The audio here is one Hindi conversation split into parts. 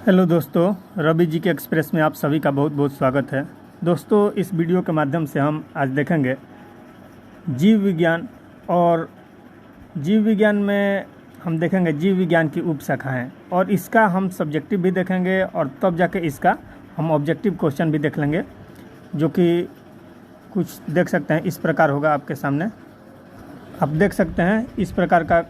हेलो दोस्तों, रवि जी के एक्सप्रेस में आप सभी का बहुत बहुत स्वागत है। दोस्तों, इस वीडियो के माध्यम से हम आज देखेंगे जीव विज्ञान। और जीव विज्ञान में हम देखेंगे जीव विज्ञान की उपशाखाएं, और इसका हम सब्जेक्टिव भी देखेंगे और तब जाके इसका हम ऑब्जेक्टिव क्वेश्चन भी देख लेंगे, जो कि कुछ देख सकते हैं इस प्रकार होगा आपके सामने। आप देख सकते हैं इस प्रकार का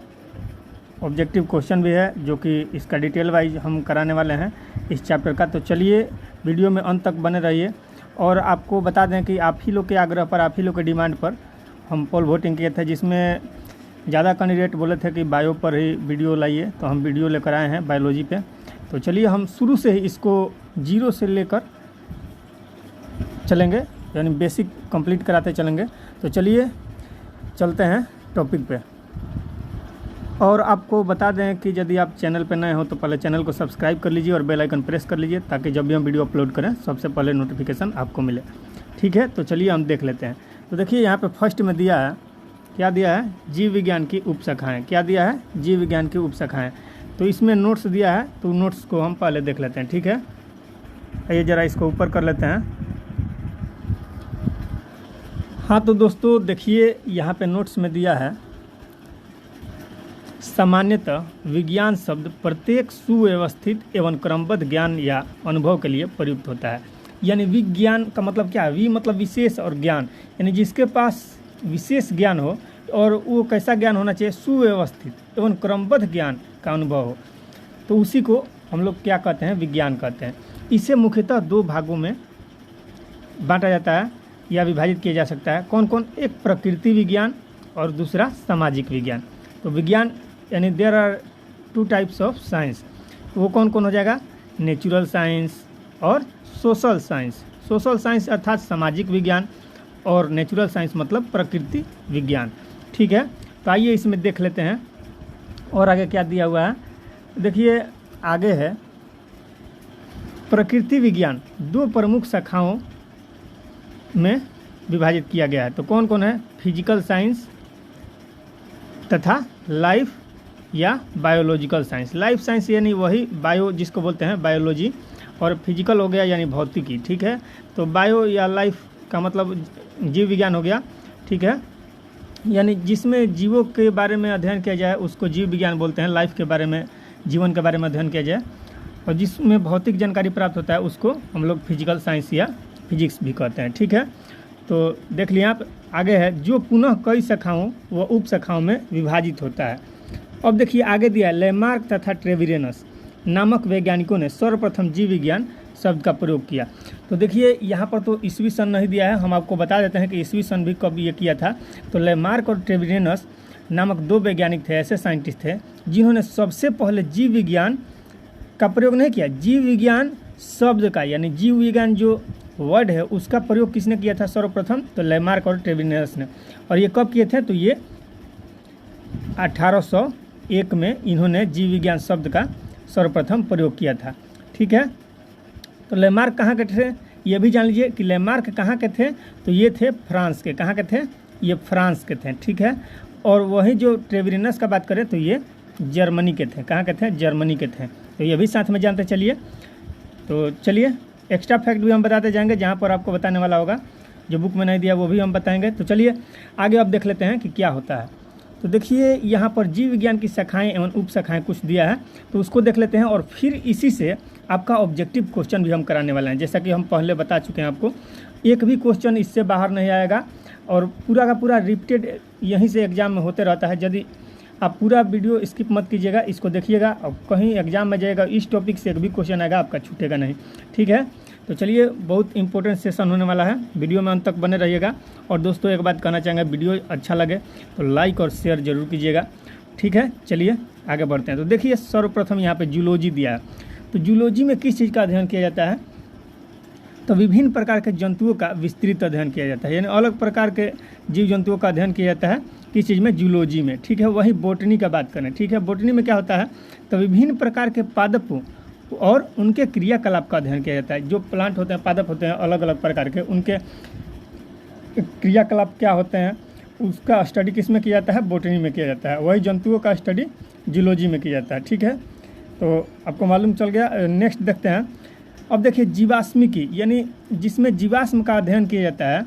ऑब्जेक्टिव क्वेश्चन भी है, जो कि इसका डिटेल वाइज हम कराने वाले हैं इस चैप्टर का। तो चलिए वीडियो में अंत तक बने रहिए। और आपको बता दें कि आप ही लोग के आग्रह पर, आप ही लोग के डिमांड पर हम पोल वोटिंग किए थे, जिसमें ज़्यादा कैंडिडेट बोले थे कि बायो पर ही वीडियो लाइए, तो हम वीडियो लेकर आए हैं बायोलॉजी पे। तो चलिए हम शुरू से ही इसको जीरो से लेकर चलेंगे, यानी बेसिक कंप्लीट कराते चलेंगे। तो चलिए चलते हैं टॉपिक पे। और आपको बता दें कि यदि आप चैनल पर नए हो तो पहले चैनल को सब्सक्राइब कर लीजिए और बेल आइकन प्रेस कर लीजिए, ताकि जब भी हम वीडियो अपलोड करें सबसे पहले नोटिफिकेशन आपको मिले। ठीक है, तो चलिए हम देख लेते हैं। तो देखिए यहाँ पे फर्स्ट में दिया है, क्या दिया है? जीव विज्ञान की उपशाखाएँ। क्या दिया है? जीव विज्ञान की उपशाखाएँ। तो इसमें नोट्स दिया है, तो नोट्स को हम पहले देख लेते हैं। ठीक है, आइए ज़रा इसको ऊपर कर लेते हैं। हाँ तो दोस्तों देखिए, यहाँ पे नोट्स में दिया है, सामान्यतः विज्ञान शब्द प्रत्येक सुव्यवस्थित एवं क्रमबद्ध ज्ञान या अनुभव के लिए प्रयुक्त होता है। यानी विज्ञान का मतलब क्या है? वि मतलब विशेष और ज्ञान, यानी जिसके पास विशेष ज्ञान हो, और वो कैसा ज्ञान होना चाहिए? सुव्यवस्थित एवं क्रमबद्ध ज्ञान का अनुभव हो, तो उसी को हम लोग क्या कहते हैं? विज्ञान कहते हैं। इसे मुख्यतः दो भागों में बांटा जाता है या विभाजित किया जा सकता है। कौन कौन? एक प्रकृति विज्ञान और दूसरा सामाजिक विज्ञान। तो विज्ञान यानी there are two types of science. वो कौन कौन हो जाएगा? नेचुरल साइंस और सोशल साइंस। सोशल साइंस अर्थात सामाजिक विज्ञान, और नेचुरल साइंस मतलब प्रकृति विज्ञान। ठीक है, तो आइए इसमें देख लेते हैं और आगे क्या दिया हुआ है। देखिए आगे है प्रकृति विज्ञान दो प्रमुख शाखाओं में विभाजित किया गया है। तो कौन कौन है? फिजिकल साइंस तथा लाइफ या बायोलॉजिकल साइंस। लाइफ साइंस यानी वही बायो जिसको बोलते हैं बायोलॉजी, और फिजिकल हो गया यानी भौतिकी। ठीक है, तो बायो या लाइफ का मतलब जीव विज्ञान हो गया। ठीक है, यानी जिसमें जीवों के बारे में अध्ययन किया जाए उसको जीव विज्ञान बोलते हैं। लाइफ के बारे में, जीवन के बारे में अध्ययन किया जाए, और जिसमें भौतिक जानकारी प्राप्त होता है उसको हम लोग फिजिकल साइंस या फिजिक्स भी कहते हैं। ठीक है, तो देख लिया आप। आगे है जो पुनः कई शाखाओं व उप शाखाओं में विभाजित होता है। अब देखिए आगे दिया है, लेमार्क तथा ट्रेविरेनस नामक वैज्ञानिकों ने सर्वप्रथम जीव विज्ञान शब्द का प्रयोग किया। तो देखिए यहाँ पर तो ईस्वी सन नहीं दिया है, हम आपको बता देते हैं कि ईस्वी सन भी कब ये किया था। तो लेमार्क और ट्रेविरेनस नामक दो वैज्ञानिक थे, ऐसे साइंटिस्ट थे जिन्होंने सबसे पहले जीव विज्ञान का प्रयोग नहीं किया। जीव विज्ञान शब्द का, यानी जीव विज्ञान जो वर्ड है उसका प्रयोग किसने किया था सर्वप्रथम? तो लेमार्क और ट्रेविरेनस ने। और ये कब किए थे? तो ये 1801 में इन्होंने जीव विज्ञान शब्द का सर्वप्रथम प्रयोग किया था। ठीक है, तो लेमार्क कहाँ के थे? ये भी जान लीजिए कि लेमार्क कहाँ के थे। तो ये थे फ्रांस के। कहाँ के थे? ये फ्रांस के थे। ठीक है, और वही जो ट्रेविरेनस का बात करें तो ये जर्मनी के थे। कहाँ के थे? जर्मनी के थे। तो ये भी साथ में जानते चलिए। तो चलिए एक्स्ट्रा फैक्ट भी हम बताते जाएंगे, जहाँ पर आपको बताने वाला होगा, जो बुक में नहीं दिया वो भी हम बताएंगे। तो चलिए आगे अब देख लेते हैं कि क्या होता है। तो देखिए यहाँ पर जीव विज्ञान की शाखाएं एवं उप शाखाएं कुछ दिया है, तो उसको देख लेते हैं, और फिर इसी से आपका ऑब्जेक्टिव क्वेश्चन भी हम कराने वाले हैं। जैसा कि हम पहले बता चुके हैं आपको, एक भी क्वेश्चन इससे बाहर नहीं आएगा, और पूरा का पूरा रिपीटेड यहीं से एग्जाम में होते रहता है। यदि आप पूरा वीडियो स्किप मत कीजिएगा, इसको देखिएगा, और कहीं एग्जाम में जाएगा इस टॉपिक से एक भी क्वेश्चन आएगा आपका छूटेगा नहीं। ठीक है, तो चलिए बहुत इंपॉर्टेंट सेशन होने वाला है, वीडियो में अंत तक बने रहिएगा। और दोस्तों एक बात कहना चाहेंगे, वीडियो अच्छा लगे तो लाइक और शेयर जरूर कीजिएगा। ठीक है, चलिए आगे बढ़ते हैं। तो देखिए सर्वप्रथम यहाँ पे जूलॉजी दिया है। तो जूलॉजी में किस चीज़ का अध्ययन किया जाता है? तो विभिन्न प्रकार के जंतुओं का विस्तृत अध्ययन किया जाता है, यानी अलग प्रकार के जीव जंतुओं का अध्ययन किया जाता है। किस चीज़ में? जूलॉजी में। ठीक है, वही बोटनी का बात करें। ठीक है, बोटनी में क्या होता है? तो विभिन्न प्रकार के पादपों और उनके क्रियाकलाप का अध्ययन किया जाता है। जो प्लांट होते हैं, पादप होते हैं अलग अलग प्रकार के, उनके क्रियाकलाप क्या होते हैं उसका स्टडी किस में किया जाता है? बोटनी में किया जाता है। वही जंतुओं का स्टडी जूलॉजी में किया जाता है। ठीक है, तो आपको मालूम चल गया। नेक्स्ट देखते हैं। अब देखिए जीवाश्मिकी, यानी जिसमें जीवाश्म का अध्ययन किया जाता है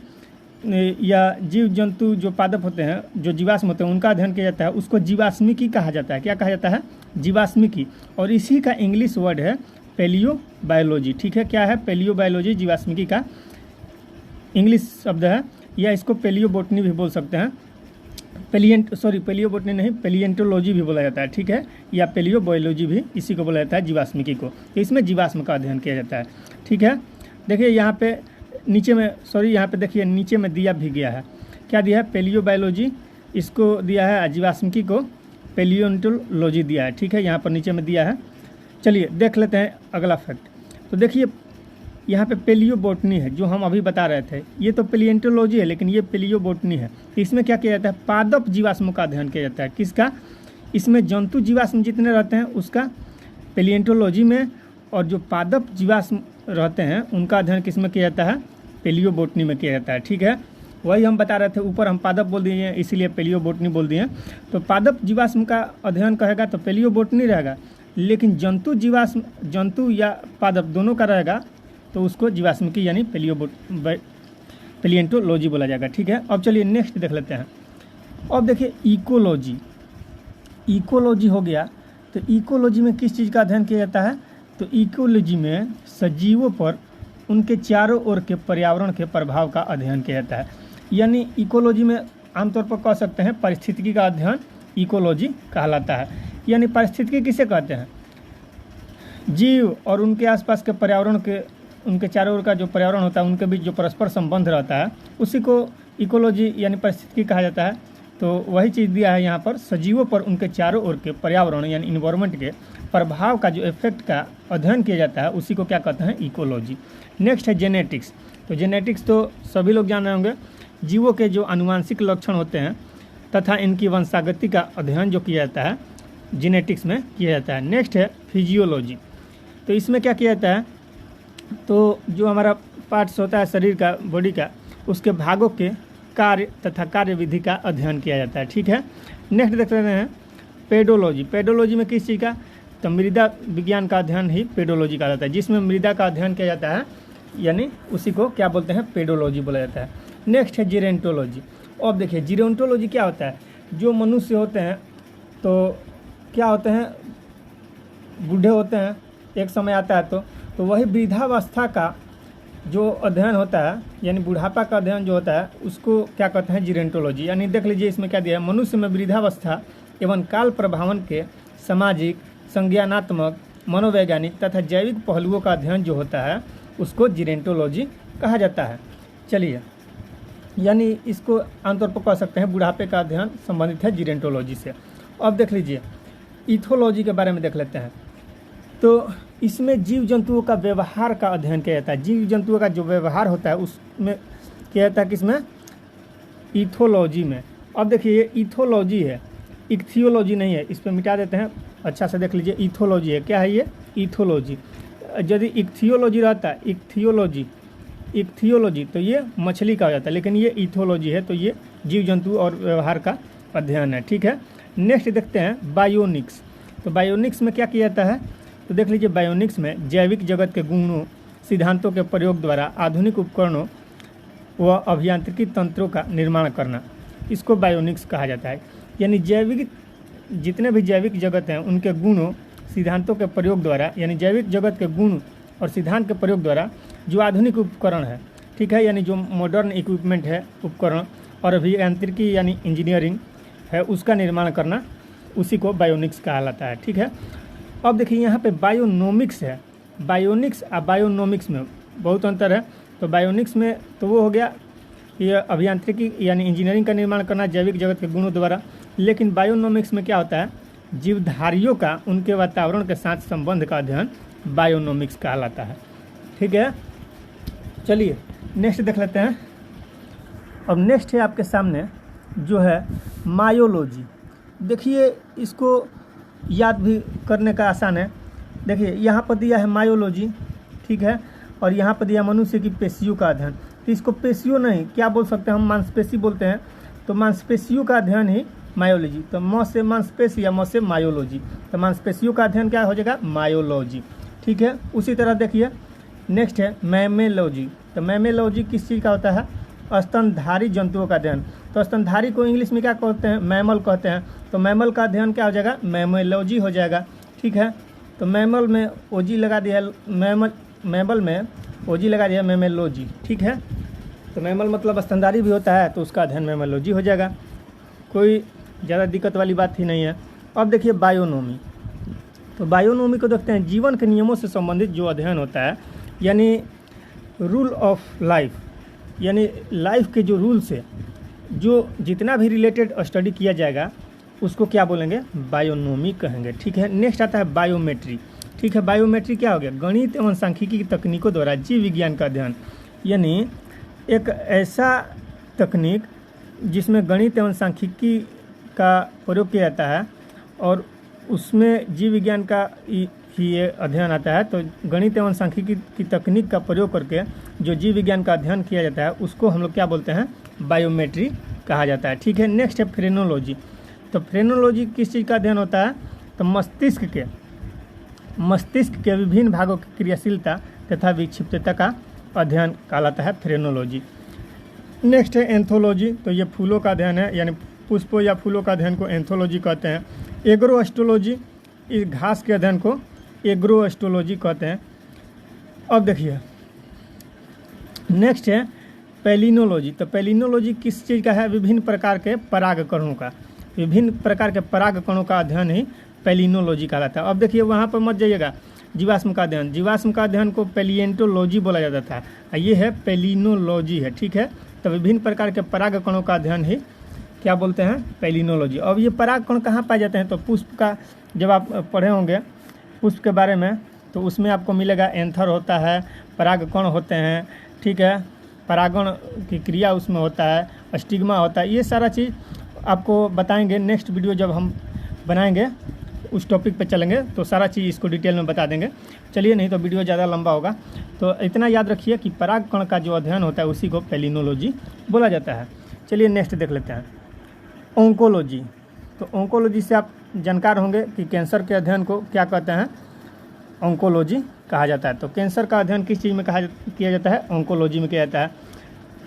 या जीव जंतु जो पादप होते हैं, जो जीवाश्म होते हैं, उनका अध्ययन किया जाता है, उसको जीवाश्मिकी कहा जाता है। क्या कहा जाता है? जीवाश्मिकी। और इसी का इंग्लिश वर्ड है पेलियोबायोलॉजी। ठीक है, क्या है? पेलियोबायोलॉजी जीवाश्मिकी का इंग्लिश शब्द है, या इसको पेलियोबोटनी भी बोल सकते हैं। पेलियोबोटनी नहीं, पेलिएंटोलॉजी भी बोला जाता है। ठीक है, या पेलियोबायोलॉजी भी इसी को बोला जाता है, जीवाश्मिकी को। तो इसमें जीवाश्म का अध्ययन किया जाता है। ठीक है, देखिए यहाँ पे नीचे में, यहाँ पे देखिए नीचे में दिया भी गया है। क्या दिया है? पेलियोबायोलॉजी इसको दिया है, जीवाश्मिकी को पेलियोंटोलॉजी दिया है। ठीक है, यहाँ पर नीचे में दिया है। चलिए देख लेते हैं अगला फैक्ट। तो देखिए यहाँ पे पेलियोबोटनी है, जो हम अभी बता रहे थे। ये तो पेलिएंटोलॉजी है, लेकिन ये पेलियोबोटनी है। तो इसमें क्या किया जाता है? पादप जीवाश्मों का अध्ययन किया जाता है। किसका? इसमें जंतु जीवाश्म जितने रहते हैं उसका पेलिएंटोलॉजी में, और जो पादप जीवाश्म रहते हैं उनका अध्ययन किस में किया जाता है? पेलियोबोटनी में किया जाता है। ठीक है, वही हम बता रहे थे। ऊपर हम पादप बोल दिए हैं, इसीलिए पेलियोबोटनी बोल दिए हैं। तो पादप जीवाश्म का अध्ययन कहेगा तो पेलियोबोटनी रहेगा, लेकिन जंतु जीवाश्म, जंतु या पादप दोनों का रहेगा तो उसको जीवाश्मिकी यानी पेलिएंटोलॉजी बोला जाएगा। ठीक है, अब चलिए नेक्स्ट देख लेते हैं। अब देखिए इकोलॉजी। इकोलॉजी हो गया, तो इकोलॉजी में किस चीज़ का अध्ययन किया जाता है? तो इकोलॉजी में सजीवों पर उनके चारों ओर के पर्यावरण के प्रभाव का अध्ययन किया जाता है। यानी इकोलॉजी में आमतौर पर कह सकते हैं पारिस्थितिकी का अध्ययन इकोलॉजी कहलाता है। यानी पारिस्थितिकी किसे कहते हैं? जीव और उनके आसपास के पर्यावरण के, उनके चारों ओर का जो पर्यावरण होता है उनके बीच जो परस्पर संबंध रहता है उसी को इकोलॉजी यानी पारिस्थितिकी कहा जाता है। तो वही चीज़ दिया है यहाँ पर, सजीवों पर उनके चारों ओर के पर्यावरण यानी इन्वायरमेंट के प्रभाव का जो इफेक्ट का अध्ययन किया जाता है उसी को क्या कहते हैं? इकोलॉजी। नेक्स्ट है जेनेटिक्स। तो जेनेटिक्स तो सभी लोग जान रहे होंगे, जीवों के जो आनुवांशिक लक्षण होते हैं तथा इनकी वंशागति का अध्ययन जो किया जाता है जेनेटिक्स में किया जाता है। नेक्स्ट है फिजियोलॉजी। तो इसमें क्या किया जाता है? तो जो हमारा पार्ट्स होता है शरीर का, बॉडी का, उसके भागों के कार्य तथा कार्यविधि का अध्ययन किया जाता है। ठीक है, नेक्स्ट देख लेते हैं पेडोलॉजी। पेडोलॉजी में किस चीज़ का? तो मृदा विज्ञान का अध्ययन ही पेडोलॉजी का जाता है, जिसमें मृदा का अध्ययन किया जाता है, यानी उसी को क्या बोलते हैं? पेडोलॉजी बोला जाता है। नेक्स्ट है जीरेंटोलॉजी। अब देखिए जीरेंटोलॉजी क्या होता है? जो मनुष्य होते हैं तो क्या होते हैं? बूढ़े होते हैं, एक समय आता है तो वही वृद्धावस्था का जो अध्ययन होता है, यानी बुढ़ापा का अध्ययन जो होता है उसको क्या कहते हैं? जीरेंटोलॉजी। यानी देख लीजिए इसमें क्या दिया है? मनुष्य में वृद्धावस्था एवं काल प्रभावन के सामाजिक, संज्ञानात्मक, मनोवैज्ञानिक तथा जैविक पहलुओं का अध्ययन जो होता है उसको जीरेंटोलॉजी कहा जाता है। चलिए, यानी इसको आमतौर पर कह सकते हैं बुढ़ापे का अध्ययन संबंधित है जीरेंटोलॉजी से। अब देख लीजिए इथोलॉजी के बारे में देख लेते हैं। तो इसमें जीव जंतुओं का व्यवहार का अध्ययन किया जाता है। जीव जंतुओं का जो व्यवहार होता है उसमें किया जाता है, किसमें? इथोलॉजी में। अब देखिए ये इथोलॉजी है, इक्थियोलॉजी नहीं है, इस पर मिटा देते हैं। अच्छा से देख लीजिए, इथोलॉजी है। क्या है ये? इथोलॉजी। यदि इक्थियोलॉजी रहता है, इक्थियोलॉजी तो ये मछली का हो जाता है, लेकिन ये इथोलॉजी है तो ये जीव जंतु और व्यवहार का अध्ययन है। ठीक है, नेक्स्ट देखते हैं बायोनिक्स। तो बायोनिक्स में क्या किया जाता है? तो देख लीजिए बायोनिक्स में जैविक जगत के गुणों, सिद्धांतों के प्रयोग द्वारा आधुनिक उपकरणों व अभियांत्रिकी तंत्रों का निर्माण करना, इसको बायोनिक्स कहा जाता है। यानी जैविक, जितने भी जैविक जगत हैं उनके गुणों, सिद्धांतों के प्रयोग द्वारा, यानी जैविक जगत के गुण और सिद्धांत के प्रयोग द्वारा जो आधुनिक उपकरण है, ठीक है, यानी जो मॉडर्न इक्विपमेंट है, उपकरण और अभियांत्रिकी यानी इंजीनियरिंग है, उसका निर्माण करना, उसी को बायोनिक्स कहा जाता है। ठीक है, अब देखिए यहाँ पे बायोनोमिक्स है। बायोनिक्स और बायोनोमिक्स में बहुत अंतर है। तो बायोनिक्स में तो वो हो गया ये अभियांत्रिकी यानी इंजीनियरिंग का निर्माण करना जैविक जगत के गुणों द्वारा, लेकिन बायोनोमिक्स में क्या होता है? जीवधारियों का उनके वातावरण के साथ संबंध का अध्ययन बायोनोमिक्स कहलाता है। ठीक है, चलिए नेक्स्ट देख लेते हैं। अब नेक्स्ट है आपके सामने जो है मायोलॉजी। देखिए इसको याद भी करने का आसान है। देखिए यहाँ पर दिया है मायोलॉजी, ठीक है, और यहाँ पर दिया मनुष्य की पेशियों का अध्ययन। तो इसको पेशियों नहीं, क्या बोल सकते हैं हम? मांसपेशी बोलते हैं। तो मांसपेशियों का अध्ययन ही मायोलॉजी। तो म से मांसपेशी या म से मायोलॉजी, तो मांसपेशियों का अध्ययन क्या हो जाएगा, मायोलॉजी। ठीक है, उसी तरह देखिए नेक्स्ट है मैमेलॉजी। तो मैमेलॉजी किस चीज़ का होता है, स्तनधारी जंतुओं का अध्ययन। तो स्तनधारी को इंग्लिश में क्या कहते हैं, मैमल कहते हैं। तो मैमल का अध्ययन क्या हो जाएगा, मैमेलॉजी हो जाएगा। ठीक है, तो मैमल में ओजी लगा दिया, मैमल में ओजी लगा दिया, मैमेलॉजी। ठीक है, तो मैमल मतलब स्तनधारी भी होता है, तो उसका अध्ययन मैमेलॉजी हो जाएगा। कोई ज़्यादा दिक्कत वाली बात ही नहीं है। अब देखिए बायोनोमी। तो बायोनोमी को देखते हैं, जीवन के नियमों से संबंधित जो अध्ययन होता है, यानी रूल ऑफ लाइफ, यानी लाइफ के जो रूल्स है, जो जितना भी रिलेटेड स्टडी किया जाएगा उसको क्या बोलेंगे, बायोनोमी कहेंगे। ठीक है, नेक्स्ट आता है बायोमेट्री। ठीक है, बायोमेट्री क्या हो गया, गणित एवं सांख्यिकी की तकनीकों द्वारा जीव विज्ञान का अध्ययन, यानी एक ऐसा तकनीक जिसमें गणित एवं सांख्यिकी का प्रयोग किया जाता है और उसमें जीव विज्ञान का ही ये अध्ययन आता है। तो गणित एवं सांख्यिकी की तकनीक का प्रयोग करके जो जीव विज्ञान का अध्ययन किया जाता है उसको हम लोग क्या बोलते हैं, बायोमेट्री कहा जाता है। ठीक है, नेक्स्ट है फ्रेनोलॉजी। तो फ्रेनोलॉजी किस चीज़ का अध्ययन होता है, तो मस्तिष्क के विभिन्न भागों की क्रियाशीलता तथा विक्षिप्तता का अध्ययन कहलाता है फ्रेनोलॉजी। नेक्स्ट है एंथोलॉजी। तो ये फूलों का अध्ययन है, यानी पुष्पों या फूलों का अध्ययन को एंथोलॉजी कहते हैं। एग्रोएस्ट्रोलॉजी, इस घास के अध्ययन को एग्रोएस्ट्रोलॉजी कहते हैं। अब देखिए नेक्स्ट है पैलिनोलॉजी। तो पैलिनोलॉजी किस चीज़ का है, विभिन्न प्रकार के परागकणों का, विभिन्न प्रकार के परागकणों का अध्ययन ही पैलिनोलॉजी कहलाता है। अब देखिए वहाँ पर मत जाइएगा, जीवाश्म का अध्ययन, जीवाश्म का अध्ययन को पैलिएंटोलॉजी बोला जाता था, ये है पैलिनोलॉजी है। ठीक है, तो विभिन्न प्रकार के परागकणों का अध्ययन ही क्या बोलते हैं, पैलिनोलॉजी। अब ये परागकण कहाँ पाए जाते हैं, तो पुष्प का जब आप पढ़े होंगे पुष्प के बारे में, तो उसमें आपको मिलेगा एंथर होता है, परागकण होते हैं। ठीक है, परागण की क्रिया उसमें होता है, स्टिग्मा होता है, ये सारा चीज़ आपको बताएंगे नेक्स्ट वीडियो जब हम बनाएंगे, उस टॉपिक पे चलेंगे तो सारा चीज़ इसको डिटेल में बता देंगे। चलिए, नहीं तो वीडियो ज़्यादा लंबा होगा। तो इतना याद रखिए कि परागकण का जो अध्ययन होता है उसी को पैलिनोलॉजी बोला जाता है। चलिए नेक्स्ट देख लेते हैं, ऑन्कोलॉजी। तो ऑन्कोलॉजी से आप जानकार होंगे कि कैंसर के अध्ययन को क्या कहते हैं, ऑन्कोलॉजी कहा जाता है। तो कैंसर का अध्ययन किस चीज़ में किया जाता है, ऑन्कोलॉजी में किया जाता है।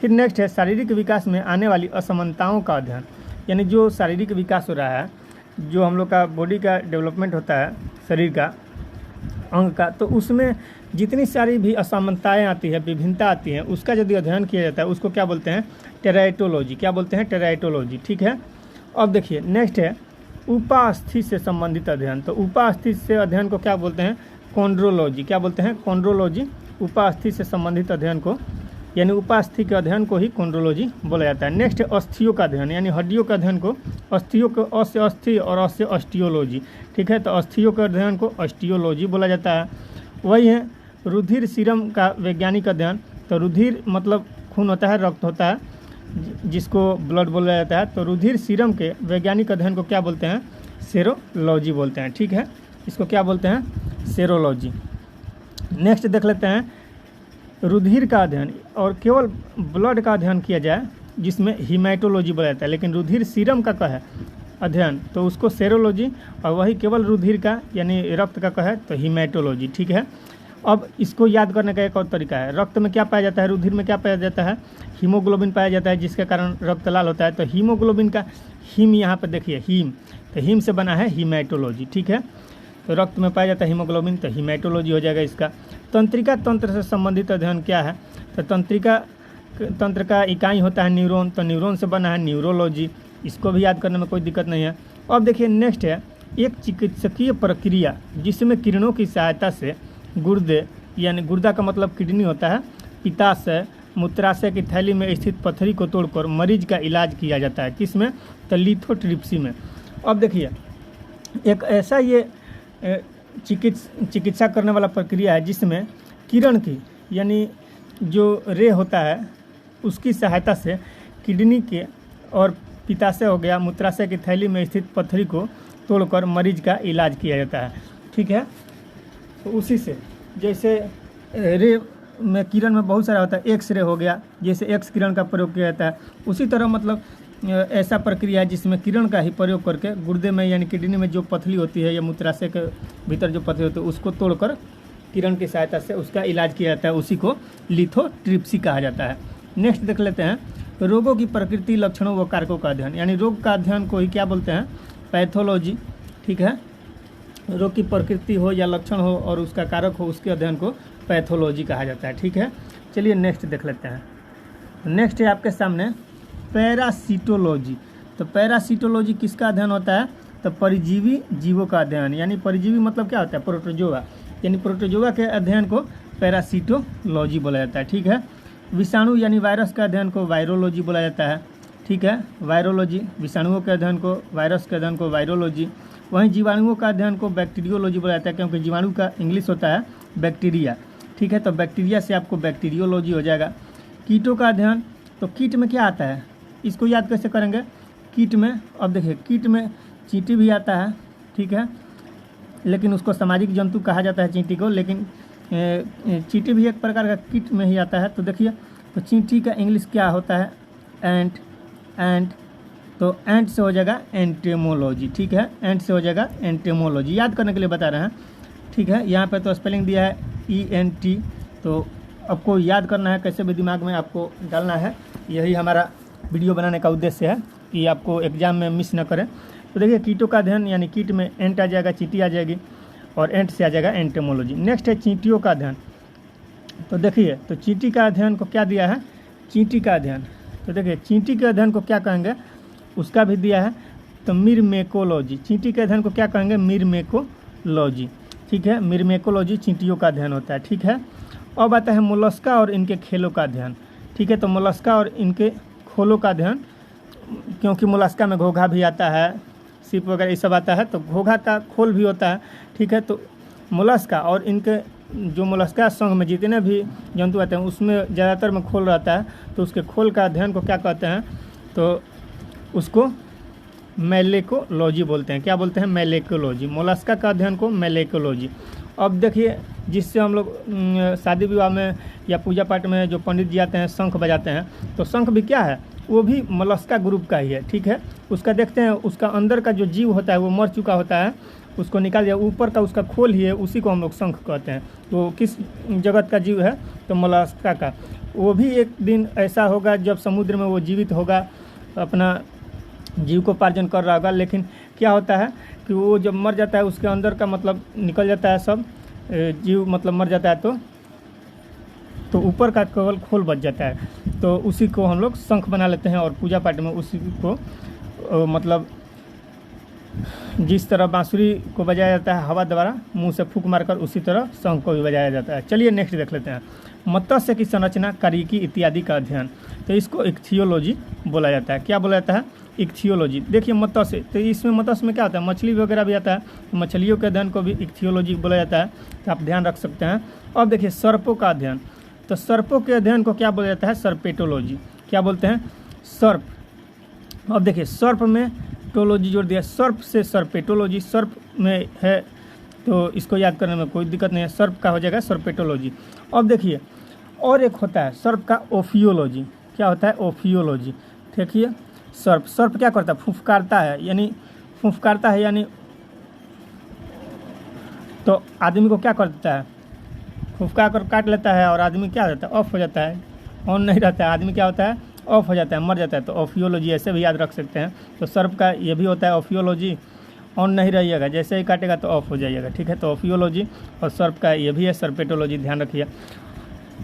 फिर नेक्स्ट है शारीरिक विकास में आने वाली असमानताओं का अध्ययन, यानी जो शारीरिक विकास हो रहा है, जो हम लोग का बॉडी का डेवलपमेंट होता है शरीर का अंग का, तो उसमें जितनी सारी भी असमानताएँ आती है, विभिन्नता आती है, उसका यदि अध्ययन किया जाता है उसको क्या बोलते हैं, टेराइटोलॉजी। क्या बोलते हैं, टेराइटोलॉजी। ठीक है, अब देखिए नेक्स्ट है उपास्थि से संबंधित अध्ययन। तो उपास्थि से अध्ययन को क्या बोलते हैं, कॉन्ड्रोलॉजी। क्या बोलते हैं, कॉन्ड्रोलॉजी। उपास्थि से संबंधित अध्ययन को, यानी उपास्थि के अध्ययन को ही कॉन्ड्रोलॉजी बोला जाता है। नेक्स्ट है अस्थियों का अध्ययन, यानी हड्डियों का अध्ययन को, अस्थियों को अ से अस्थि और अ से अस्टियोलॉजी। ठीक है, तो अस्थियों के अध्ययन को अस्टियोलॉजी बोला जाता है। वही है रुधिर सीरम का वैज्ञानिक अध्ययन। तो रुधिर मतलब खून होता है, रक्त होता है, जिसको ब्लड बोला जाता है। तो रुधिर सीरम के वैज्ञानिक अध्ययन को क्या बोलते हैं, सेरोलॉजी बोलते हैं। ठीक है, इसको क्या बोलते हैं, सेरोलॉजी। नेक्स्ट देख लेते हैं रुधिर का अध्ययन, और केवल ब्लड का अध्ययन किया जाए जिसमें हीमेटोलॉजी बोला जाता है, लेकिन रुधिर सीरम का कहे अध्ययन तो उसको सेरोलॉजी, और वही केवल रुधिर का यानी रक्त का कहे तो हीमेटोलॉजी। ठीक है, अब इसको याद करने का एक और तरीका है, रक्त में क्या पाया जाता है, रुधिर में क्या पाया जाता है, हीमोग्लोबिन पाया जाता है, जिसके कारण रक्त लाल होता है। तो हीमोग्लोबिन का हीम यहाँ पर देखिए, हीम, तो हीम से बना है हीमेटोलॉजी। ठीक है, तो रक्त में पाया जाता है हीमोग्लोबिन, तो हीमेटोलॉजी हो जाएगा इसका। तंत्रिका तंत्र से संबंधित अध्ययन क्या है, तो तंत्रिका तंत्र का इकाई होता है न्यूरॉन, तो न्यूरॉन से बना है न्यूरोलॉजी। इसको भी याद करने में कोई दिक्कत नहीं है। अब देखिए नेक्स्ट है एक चिकित्सकीय प्रक्रिया जिसमें किरणों की सहायता से गुर्दे, यानी गुर्दा का मतलब किडनी होता है, पित्ताशय मूत्राशय की थैली में स्थित पथरी को तोड़कर मरीज का इलाज किया जाता है। किसमें, तो लिथोट्रिप्सी में। अब देखिए एक ऐसा ये चिकित्सा करने वाला प्रक्रिया है जिसमें किरण की, यानी जो रे होता है उसकी सहायता से किडनी के और पित्ताशय हो गया, मूत्राशय की थैली में स्थित पथरी को तोड़कर मरीज का इलाज किया जाता है। ठीक है, तो उसी से जैसे रे में किरण में बहुत सारा होता है, एक्स रे हो गया, जैसे एक्स किरण का प्रयोग किया जाता है, उसी तरह मतलब ऐसा प्रक्रिया है जिसमें किरण का ही प्रयोग करके गुर्दे में यानी किडनी में जो पथरी होती है या मूत्राशय के भीतर जो पथरी होती है उसको तोड़कर किरण की सहायता से उसका इलाज किया जाता है। उसी को लिथोट्रिप्सी कहा जाता है। नेक्स्ट देख लेते हैं, रोगों की प्रकृति, लक्षणों व कारकों का अध्ययन, यानी रोग का अध्ययन को ही क्या बोलते हैं, पैथोलॉजी। ठीक है, रोग की प्रकृति हो या लक्षण हो और उसका कारक हो, उसके अध्ययन को पैथोलॉजी कहा जाता है। ठीक है, चलिए नेक्स्ट देख लेते हैं। नेक्स्ट है आपके सामने पैरासिटोलॉजी। तो पैरासिटोलॉजी किसका अध्ययन होता है, तो परिजीवी जीवों का अध्ययन, यानी परिजीवी मतलब क्या होता है, प्रोटोजोआ, यानी प्रोटोजोआ के अध्ययन को पैरासिटोलॉजी बोला जाता है। ठीक है, विषाणु यानी वायरस का अध्ययन को वायरोलॉजी बोला जाता है। ठीक है, वायरोलॉजी, विषाणुओं के अध्ययन को, वायरस के अध्ययन को वायरोलॉजी। वहीं जीवाणुओं का अध्ययन को बैक्टीरियोलॉजी बोला जाता है, क्योंकि जीवाणु का इंग्लिश होता है बैक्टीरिया। ठीक है, तो बैक्टीरिया से आपको बैक्टीरियोलॉजी हो जाएगा। कीटों का अध्ययन, तो कीट में क्या आता है, इसको याद कैसे करेंगे, कीट में, अब देखिए कीट में चींटी भी आता है। ठीक है, लेकिन उसको सामाजिक जंतु कहा जाता है चींटी को, लेकिन चींटी भी एक प्रकार का कीट में ही आता है। तो देखिए, तो चींटी का इंग्लिश क्या होता है, एंट, तो एंट से हो जाएगा एंटेमोलॉजी। ठीक है, एंट से हो जाएगा एंटेमोलॉजी, याद करने के लिए बता रहे हैं। ठीक है, यहाँ पे तो स्पेलिंग दिया है ENT, तो आपको याद करना है, कैसे भी दिमाग में आपको डालना है। यही हमारा वीडियो बनाने का उद्देश्य है कि आपको एग्जाम में मिस न करें। तो देखिए, कीटों का अध्ययन, यानी कीट में एंट आ जाएगा, चींटी आ जाएगी, और एंट से आ जाएगा एंटेमोलॉजी। नेक्स्ट है चींटियों का अध्ययन। तो देखिए, तो चींटी का अध्ययन को क्या दिया है, चींटी का अध्ययन, तो देखिए चींटी के अध्ययन को क्या कहेंगे, उसका भी दिया है, तो मिरमेकोलॉजी। चींटी के अध्ययन को क्या कहेंगे, मिरमेकोलॉजी। ठीक है, मिरमेकोलॉजी चींटियों का अध्ययन होता है। ठीक है, अब आता है मोलस्का और इनके खेलों का अध्ययन। ठीक है, तो मोलस्का और इनके खोलों का अध्ययन, क्योंकि मोलस्का में घोघा भी आता है, सीप वगैरह ये सब आता है, तो घोघा का खोल भी होता है। ठीक है, तो मोलस्का और इनके जो मोलस्का संघ में जितने भी जंतु आते हैं उसमें ज़्यादातर में खोल रहता है, तो उसके खोल का अध्ययन को क्या कहते हैं, तो उसको मैलेकोलॉजी बोलते हैं। क्या बोलते हैं, मैलेकोलॉजी। मोलस्का का अध्ययन को मैलेकोलॉजी। अब देखिए, जिससे हम लोग शादी विवाह में या पूजा पाठ में जो पंडित जी आते हैं शंख बजाते हैं, तो शंख भी क्या है, वो भी मोलस्का ग्रुप का ही है। ठीक है, उसका देखते हैं, उसका अंदर का जो जीव होता है वो मर चुका होता है, उसको निकाल दिया, ऊपर का उसका खोल ही है, उसी को हम लोग शंख कहते हैं। तो किस जगत का जीव है, तो मोलस्का का। वो भी एक दिन ऐसा होगा जब समुद्र में वो जीवित होगा, अपना जीविकोपार्जन कर रहा होगा, लेकिन क्या होता है कि वो जब मर जाता है उसके अंदर का मतलब निकल जाता है, सब जीव मतलब मर जाता है, तो ऊपर का केवल खोल बच जाता है, तो उसी को हम लोग शंख बना लेते हैं। और पूजा पाठ में उसी को मतलब जिस तरह बांसुरी को बजाया जाता है हवा द्वारा मुंह से फूंक मारकर, उसी तरह शंख को भी बजाया जाता है। चलिए नेक्स्ट देख लेते हैं, मत्स्य की संरचना, कारिकी इत्यादि का अध्ययन, तो इसको इक्थियोलॉजी बोला जाता है। क्या बोला जाता है, इक्थियोलॉजी। देखिए मत्स्य, तो इसमें मत्स्य में क्या होता है, मछली वगैरह भी आता है, तो मछलियों के अध्ययन को भी इक्थियोलॉजी बोला जाता है, तो आप ध्यान रख सकते हैं। अब देखिए सर्पों का अध्ययन, तो सर्पों के अध्ययन को क्या बोला जाता है, सर्पेटोलॉजी। क्या बोलते हैं, सर्प। अब देखिए सर्प में टोलॉजी जोड़ दिया, सर्प से सर्पेटोलॉजी, सर्प में है तो इसको याद करने में कोई दिक्कत नहीं है, सर्प का हो जाएगा सर्पेटोलॉजी। अब देखिए और एक होता है सर्प का ओफियोलॉजी। क्या होता है, ओफियोलॉजी। देखिए सर्प क्या करता है, फुफकारता है, यानी फुफकारता है, यानी तो आदमी को क्या कर देता है, फुफकार कर काट लेता है, और आदमी क्या रहता है, ऑफ हो जाता है, ऑन नहीं रहता है, आदमी क्या होता है, ऑफ हो जाता है, मर जाता है। तो ओफियोलॉजी ऐसे भी याद रख सकते हैं। तो सर्प का ये भी होता है ओफियोलॉजी, ऑन नहीं रहिएगा, जैसे ही काटेगा तो ऑफ हो जाइएगा। ठीक है, तो ओफियोलॉजी और सर्प का ये भी है सर्पेटोलॉजी, ध्यान रखिए।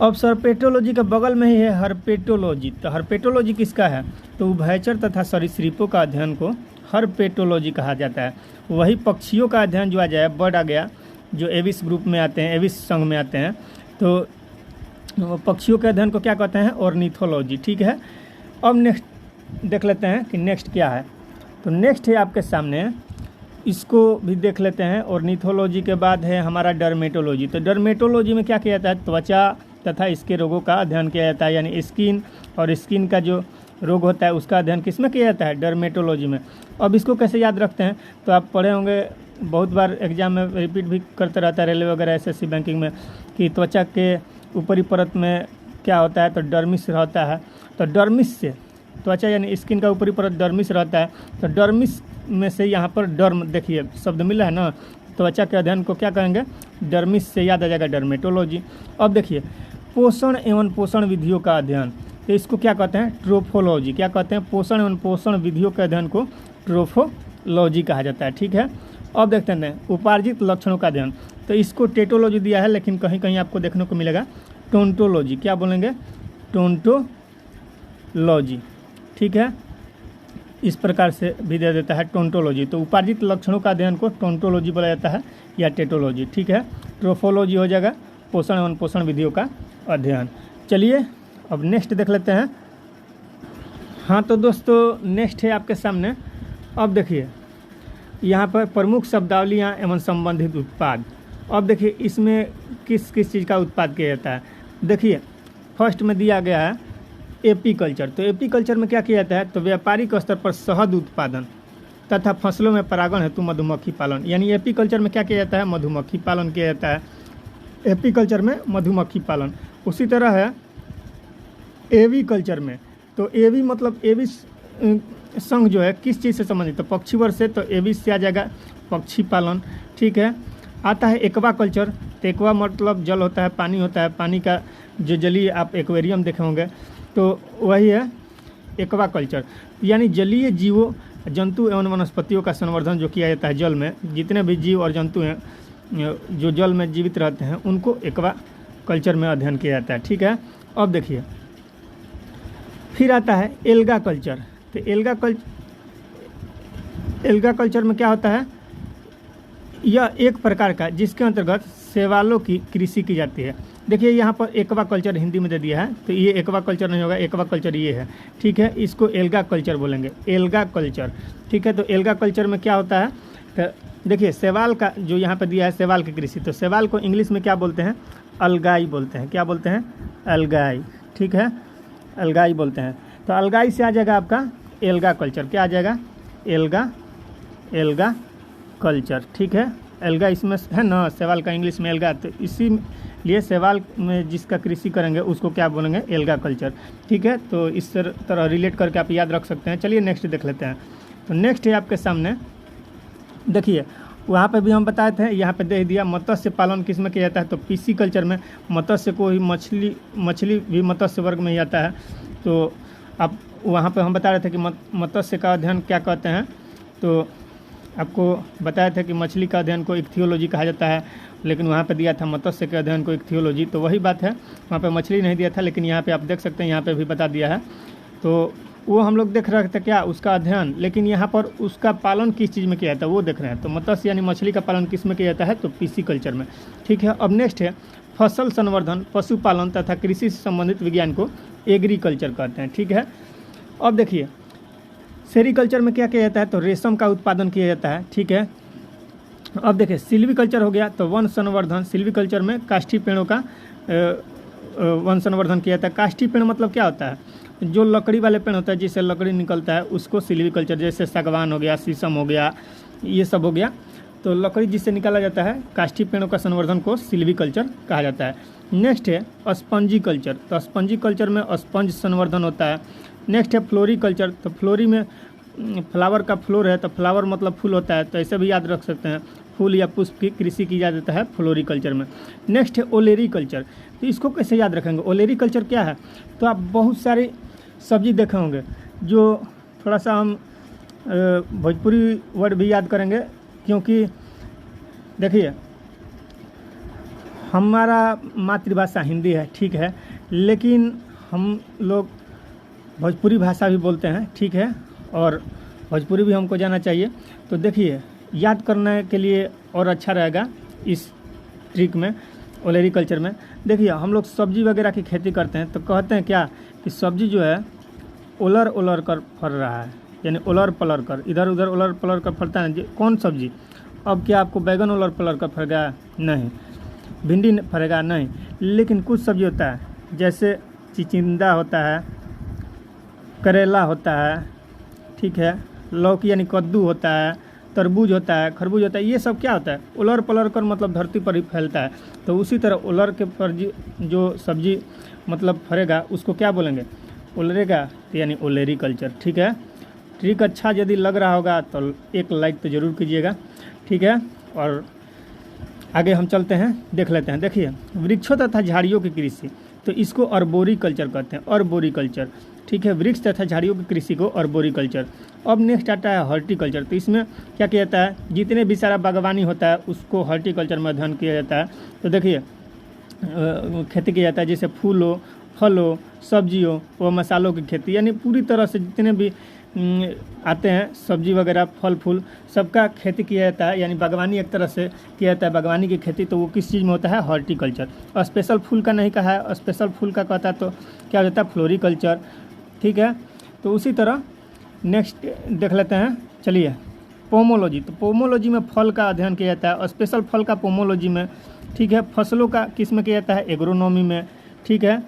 अब सर्पेटोलॉजी के बगल में ही है हर्पेटोलॉजी। तो हर्पेटोलॉजी किसका है, तो उभयचर तथा सरीसृपों का अध्ययन को हर्पेटोलॉजी कहा जाता है। वही पक्षियों का अध्ययन जो आ जाए, बर्ड आ गया, जो एविस ग्रुप में आते हैं, एविस संघ में आते हैं, तो पक्षियों के अध्ययन को क्या कहते हैं, ऑर्निथोलॉजी। ठीक है, अब नेक्स्ट देख लेते हैं कि नेक्स्ट क्या है। तो नेक्स्ट है आपके सामने, इसको भी देख लेते हैं। ऑर्निथोलॉजी के बाद है हमारा डर्मेटोलॉजी। तो डर्मेटोलॉजी में क्या किया जाता है, त्वचा तथा इसके रोगों का अध्ययन किया जाता है, यानी स्किन और स्किन का जो रोग होता है उसका अध्ययन किस में किया जाता है, डर्मेटोलॉजी में। अब इसको कैसे याद रखते हैं, तो आप पढ़े होंगे, बहुत बार एग्जाम में रिपीट भी करते रहता है, रेलवे वगैरह, एसएससी बैंकिंग में, कि त्वचा के ऊपरी परत में क्या होता है, तो डर्मिस होता है। तो डर्मिस से त्वचा यानी स्किन का ऊपरी परत डर्मिस रहता है, तो डर्मिस में से यहाँ पर डर्म देखिए शब्द मिला है ना, त्वचा के अध्ययन को क्या कहेंगे, डर्मिस से याद आ जाएगा डर्मेटोलॉजी। अब देखिए पोषण एवं पोषण विधियों का अध्ययन, तो इसको क्या कहते हैं, ट्रोफोलॉजी। क्या कहते हैं, पोषण एवं पोषण विधियों के अध्ययन को ट्रोफोलॉजी कहा जाता है। ठीक है, अब देखते हैं उपार्जित लक्षणों का अध्ययन, तो इसको टेटोलॉजी दिया है, लेकिन कहीं कहीं आपको देखने को मिलेगा टोंटोलॉजी। क्या बोलेंगे, टोंटोलॉजी। ठीक है, इस प्रकार से भी दे देता है टोंटोलॉजी। तो उपार्जित लक्षणों का अध्ययन को टोंटोलॉजी बोला जाता है या टेटोलॉजी। ठीक है, ट्रोफोलॉजी हो जाएगा पोषण एवं पोषण विधियों का अध्ययन। चलिए अब नेक्स्ट देख लेते हैं। हाँ तो दोस्तों नेक्स्ट है आपके सामने। अब देखिए यहाँ पर प्रमुख शब्दावलियाँ एवं संबंधित उत्पाद। अब देखिए इसमें किस किस चीज़ का उत्पाद किया जाता है। देखिए फर्स्ट में दिया गया है एपीकल्चर। तो एपीकल्चर में क्या किया जाता है, तो व्यापारिक स्तर पर शहद उत्पादन तथा फसलों में परागण हेतु मधुमक्खी पालन। यानी एपीकल्चर में क्या किया जाता है, मधुमक्खी पालन किया जाता है। एपीकल्चर में मधुमक्खी पालन। उसी तरह है एवी कल्चर में, तो एवी मतलब एवी संघ जो है किस चीज़ से संबंधित, तो पक्षी वर्ग से, तो एवी से आ जाएगा पक्षी पालन। ठीक है, आता है एक्वा कल्चर। तो एक्वा मतलब जल होता है, पानी होता है, पानी का जो जलीय आप एक्वेरियम देखे होंगे, तो वही है एक्वा कल्चर। यानी जलीय जीवों, जंतु एवं वनस्पतियों का संवर्धन जो किया जाता है जल में, जितने भी जीव और जंतु हैं जो जल में जीवित रहते हैं उनको एक्वा कल्चर में अध्ययन किया जाता है। ठीक है, अब देखिए फिर आता है एल्गा कल्चर। तो एल्गा कल्चर में क्या होता है, यह एक प्रकार का जिसके अंतर्गत शैवालों की कृषि की जाती है। देखिए यहाँ पर एक्वा कल्चर हिंदी में दे दिया है, तो ये एक्वा कल्चर नहीं होगा, एक्वा कल्चर ये है। ठीक है, इसको एल्गा कल्चर बोलेंगे, एल्गा कल्चर। ठीक है, तो एल्गा कल्चर में क्या होता है, तो देखिए शैवाल का जो यहाँ पर दिया है शैवाल की कृषि, तो शैवाल को इंग्लिश में क्या बोलते हैं, अलगाई बोलते हैं। क्या बोलते हैं, अलगाई। ठीक है, अलगाई बोलते हैं। तो अलगाई से आ जाएगा आपका एल्गा कल्चर। क्या आ जाएगा, एल्गा कल्चर। ठीक है, एल्गा इसमें है ना, शैवाल का इंग्लिश में एल्गा, तो इसीलिए शैवाल में जिसका कृषि करेंगे उसको क्या बोलेंगे, एल्गा कल्चर। ठीक है, तो इस तरह रिलेट करके आप याद रख सकते हैं। चलिए नेक्स्ट देख लेते हैं। तो नेक्स्ट है आपके सामने, देखिए वहाँ पे भी हम बताए थे, यहाँ पे दे दिया मत्स्य पालन किस में किया जाता है, तो पीसी कल्चर में। मत्स्य को ही मछली भी मत्स्य वर्ग में ही आता है। तो आप वहाँ पे हम बता रहे थे कि मत्स्य का अध्ययन क्या कहते हैं, तो आपको बताया था कि मछली का अध्ययन को इक्थियोलॉजी कहा जाता है, लेकिन वहाँ पे दिया था मत्स्य के अध्ययन को इक्थियोलॉजी। तो वही बात है, वहाँ पे मछली नहीं दिया था, लेकिन यहाँ पे आप देख सकते हैं यहाँ पे भी बता दिया है। तो वो हम लोग देख रहे थे क्या, उसका अध्ययन, लेकिन यहाँ पर उसका पालन किस चीज़ में किया जाता है वो देख रहे हैं। तो मत्स्य यानी मछली का पालन किस में किया जाता है, तो पीसी कल्चर में। ठीक है, अब नेक्स्ट है फसल संवर्धन, पशुपालन तथा कृषि से संबंधित विज्ञान को एग्रीकल्चर कहते हैं। ठीक है, अब देखिए सेरीकल्चर में क्या किया जाता है, तो रेशम का उत्पादन किया जाता है। ठीक है, अब देखिए सिल्वीकल्चर हो गया, तो वन संवर्धन। सिल्वीकल्चर में काष्ठी पेड़ों का वन संवर्धन किया जाता है। काष्ठी पेड़ मतलब क्या होता है, जो लकड़ी वाले पेड़ होता है जिससे लकड़ी निकलता है उसको सिल्वीकल्चर, जैसे सागवान हो गया, शीशम हो गया, ये सब हो गया। तो लकड़ी जिससे निकाला जाता है, काष्ठी पेड़ों का संवर्धन को सिल्वीकल्चर कहा जाता है। नेक्स्ट है स्पंजी कल्चर। तो स्पंजी कल्चर में स्पंज संवर्धन होता है। नेक्स्ट है फ्लोरीकल्चर। तो फ्लोरी में फ्लावर का फ्लोर है, तो फ्लावर मतलब फूल होता है, तो ऐसे भी याद रख सकते हैं, फूल या पुष्प की कृषि की जाता है फ्लोरीकल्चर में। नेक्स्ट है ओलेरीकल्चर। तो इसको कैसे याद रखेंगे, ओलेरीकल्चर क्या है, तो आप बहुत सारी सब्जी देखे होंगे, जो थोड़ा सा हम भोजपुरी वर्ड भी याद करेंगे, क्योंकि देखिए हमारा मातृभाषा हिंदी है, ठीक है, लेकिन हम लोग भोजपुरी भाषा भी बोलते हैं। ठीक है, और भोजपुरी भी हमको जाना चाहिए। तो देखिए याद करने के लिए और अच्छा रहेगा इस ट्रिक में, ओलेरीकल्चर में। देखिए हम लोग सब्जी वगैरह की खेती करते हैं, तो कहते हैं क्या कि सब्जी जो है उलर कर फल रहा है, यानी उलर पलर कर, इधर उधर उलर पलर कर फलता है। कौन सब्जी, अब क्या आपको बैगन उलर पलर कर फलेगा, नहीं, भिंडी फलेगा, नहीं, लेकिन कुछ सब्जी होता है जैसे चिचिंदा होता है, करेला होता है, ठीक है, लौकी यानी कद्दू होता है, तरबूज होता है, खरबूज होता है, ये सब क्या होता है, उलर पलर कर मतलब धरती पर ही फैलता है। तो उसी तरह उलर के पर जो सब्जी मतलब फरेगा उसको क्या बोलेंगे, ओलरेगा तो यानी ओलेरी कल्चर। ठीक है, ट्रिक अच्छा यदि लग रहा होगा तो एक लाइक तो ज़रूर कीजिएगा। ठीक है, और आगे हम चलते हैं, देख लेते हैं। देखिए, वृक्षों तथा झाड़ियों की कृषि, तो इसको अर्बोरी कल्चर कहते हैं, अर्बोरी कल्चर। ठीक है, वृक्ष तथा झाड़ियों की कृषि को अर्बोरी कल्चर। अब नेक्स्ट आता है हॉर्टिकल्चर। तो इसमें क्या किया जाता है, जितने भी सारा बागवानी होता है उसको हॉर्टिकल्चर में अध्ययन किया जाता है। तो देखिए, खेती किया जाता है जैसे फूलों, फलों, सब्जियों व मसालों की खेती, यानी पूरी तरह से जितने भी आते हैं सब्जी वगैरह, फल फूल, सबका खेती किया जाता है, यानी बागवानी एक तरह से किया जाता है। बागवानी की खेती तो वो किस चीज़ में होता है, हॉर्टिकल्चर। और स्पेशल फूल का नहीं कहा है, स्पेशल फूल का कहता है तो क्या होता है, फ्लोरिकल्चर। ठीक है, तो उसी तरह नेक्स्ट देख लेते हैं। चलिए, पोमोलॉजी, तो पोमोलॉजी में फल का अध्ययन किया जाता है, और स्पेशल फल का पोमोलॉजी में। ठीक है, फसलों का किस में किया जाता है, एग्रोनॉमी में। ठीक है,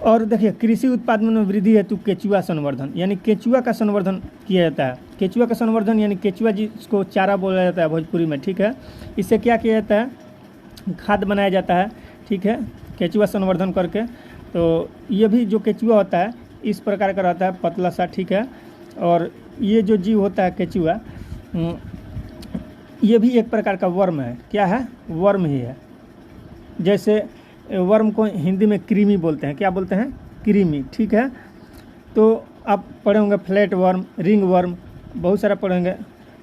और देखिए, कृषि उत्पादन में वृद्धि हेतु केचुआ संवर्धन, यानी केचुआ का संवर्धन किया जाता है। केचुआ का संवर्धन यानी केचुआ जिसको चारा बोला जाता है भोजपुरी में। ठीक है, इससे क्या किया जाता है, खाद बनाया जाता है। ठीक है, केचुआ संवर्धन करके। तो ये भी जो केचुआ होता है इस प्रकार का रहता है, पतला सा। ठीक है, और ये जो जीव होता है केचुआ, ये भी एक प्रकार का वर्म है। क्या है, वर्म ही है। जैसे वर्म को हिंदी में कृमि बोलते हैं, क्या बोलते हैं, कृमि। ठीक है, तो आप पढ़े होंगे फ्लैट वर्म, रिंग वर्म, बहुत सारा पढ़ेंगे।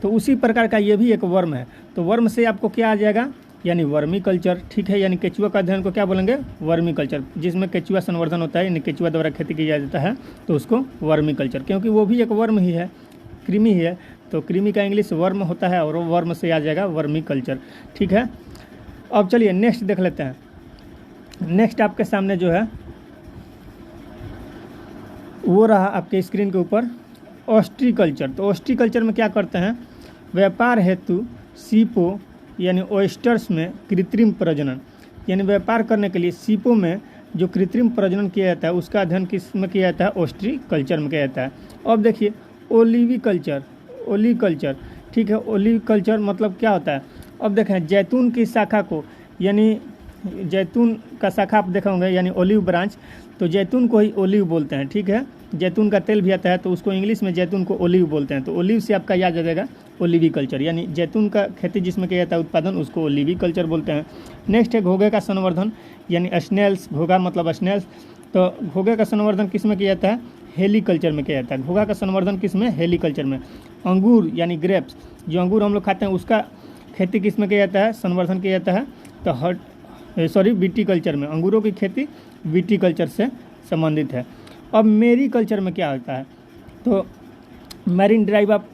तो उसी प्रकार का ये भी एक वर्म है। तो वर्म से आपको क्या आ जाएगा, यानी वर्मी कल्चर। ठीक है, यानी केचुआ का अध्ययन को क्या बोलेंगे, वर्मी कल्चर, जिसमें केचुआ संवर्धन होता है, यानी केचुआ द्वारा खेती की जाता है, तो उसको वर्मी कल्चर, क्योंकि वो भी एक वर्म ही है, कृमि ही है। तो कृमि का इंग्लिश वर्म होता है, और वर्म से आ जाएगा वर्मी कल्चर। ठीक है, अब चलिए नेक्स्ट देख लेते हैं। नेक्स्ट आपके सामने जो है वो रहा आपके स्क्रीन के ऊपर, ऑस्ट्रीकल्चर। तो ऑस्ट्रीकल्चर में क्या करते हैं, व्यापार हेतु सीपों यानी ओयस्टर्स में कृत्रिम प्रजनन, यानी व्यापार करने के लिए सीपों में जो कृत्रिम प्रजनन किया जाता है उसका अध्ययन किस में किया जाता है, ऑस्ट्रीकल्चर में किया जाता है। अब देखिए, ओलिविकल्चर, ओलिकल्चर। ठीक है, ओलिकल्चर मतलब क्या होता है, अब देखें, जैतून की शाखा को, यानी जैतून का शाखा आप देखा होंगे, यानी ओलिव ब्रांच, तो जैतून को ही ओलिव बोलते हैं। ठीक है, जैतून का तेल भी आता है तो उसको इंग्लिश में जैतून को ओलिव बोलते हैं। तो ओलिव से आपका याद आ जाएगा ओलिविकल्चर, यानी जैतून का खेती जिसमें किया जाता है उत्पादन, उसको ओलिविकल्चर बोलते हैं। नेक्स्ट है घोंघे का संवर्धन, यानी स्नेल्स, घोंघा मतलब स्नेल्स। तो घोंघे का संवर्धन किस में किया जाता है, हेलीकल्चर में किया जाता है। घोंघा का संवर्धन किस में, हेलीकल्चर में। अंगूर यानी ग्रेप्स, जो अंगूर हम लोग खाते हैं उसका खेती किस में किया जाता है, संवर्धन किया जाता है, तो विटीकल्चर में। अंगूरों की खेती विटीकल्चर से संबंधित है। अब मेरीकल्चर में क्या होता है, तो मैरीन ड्राइव आप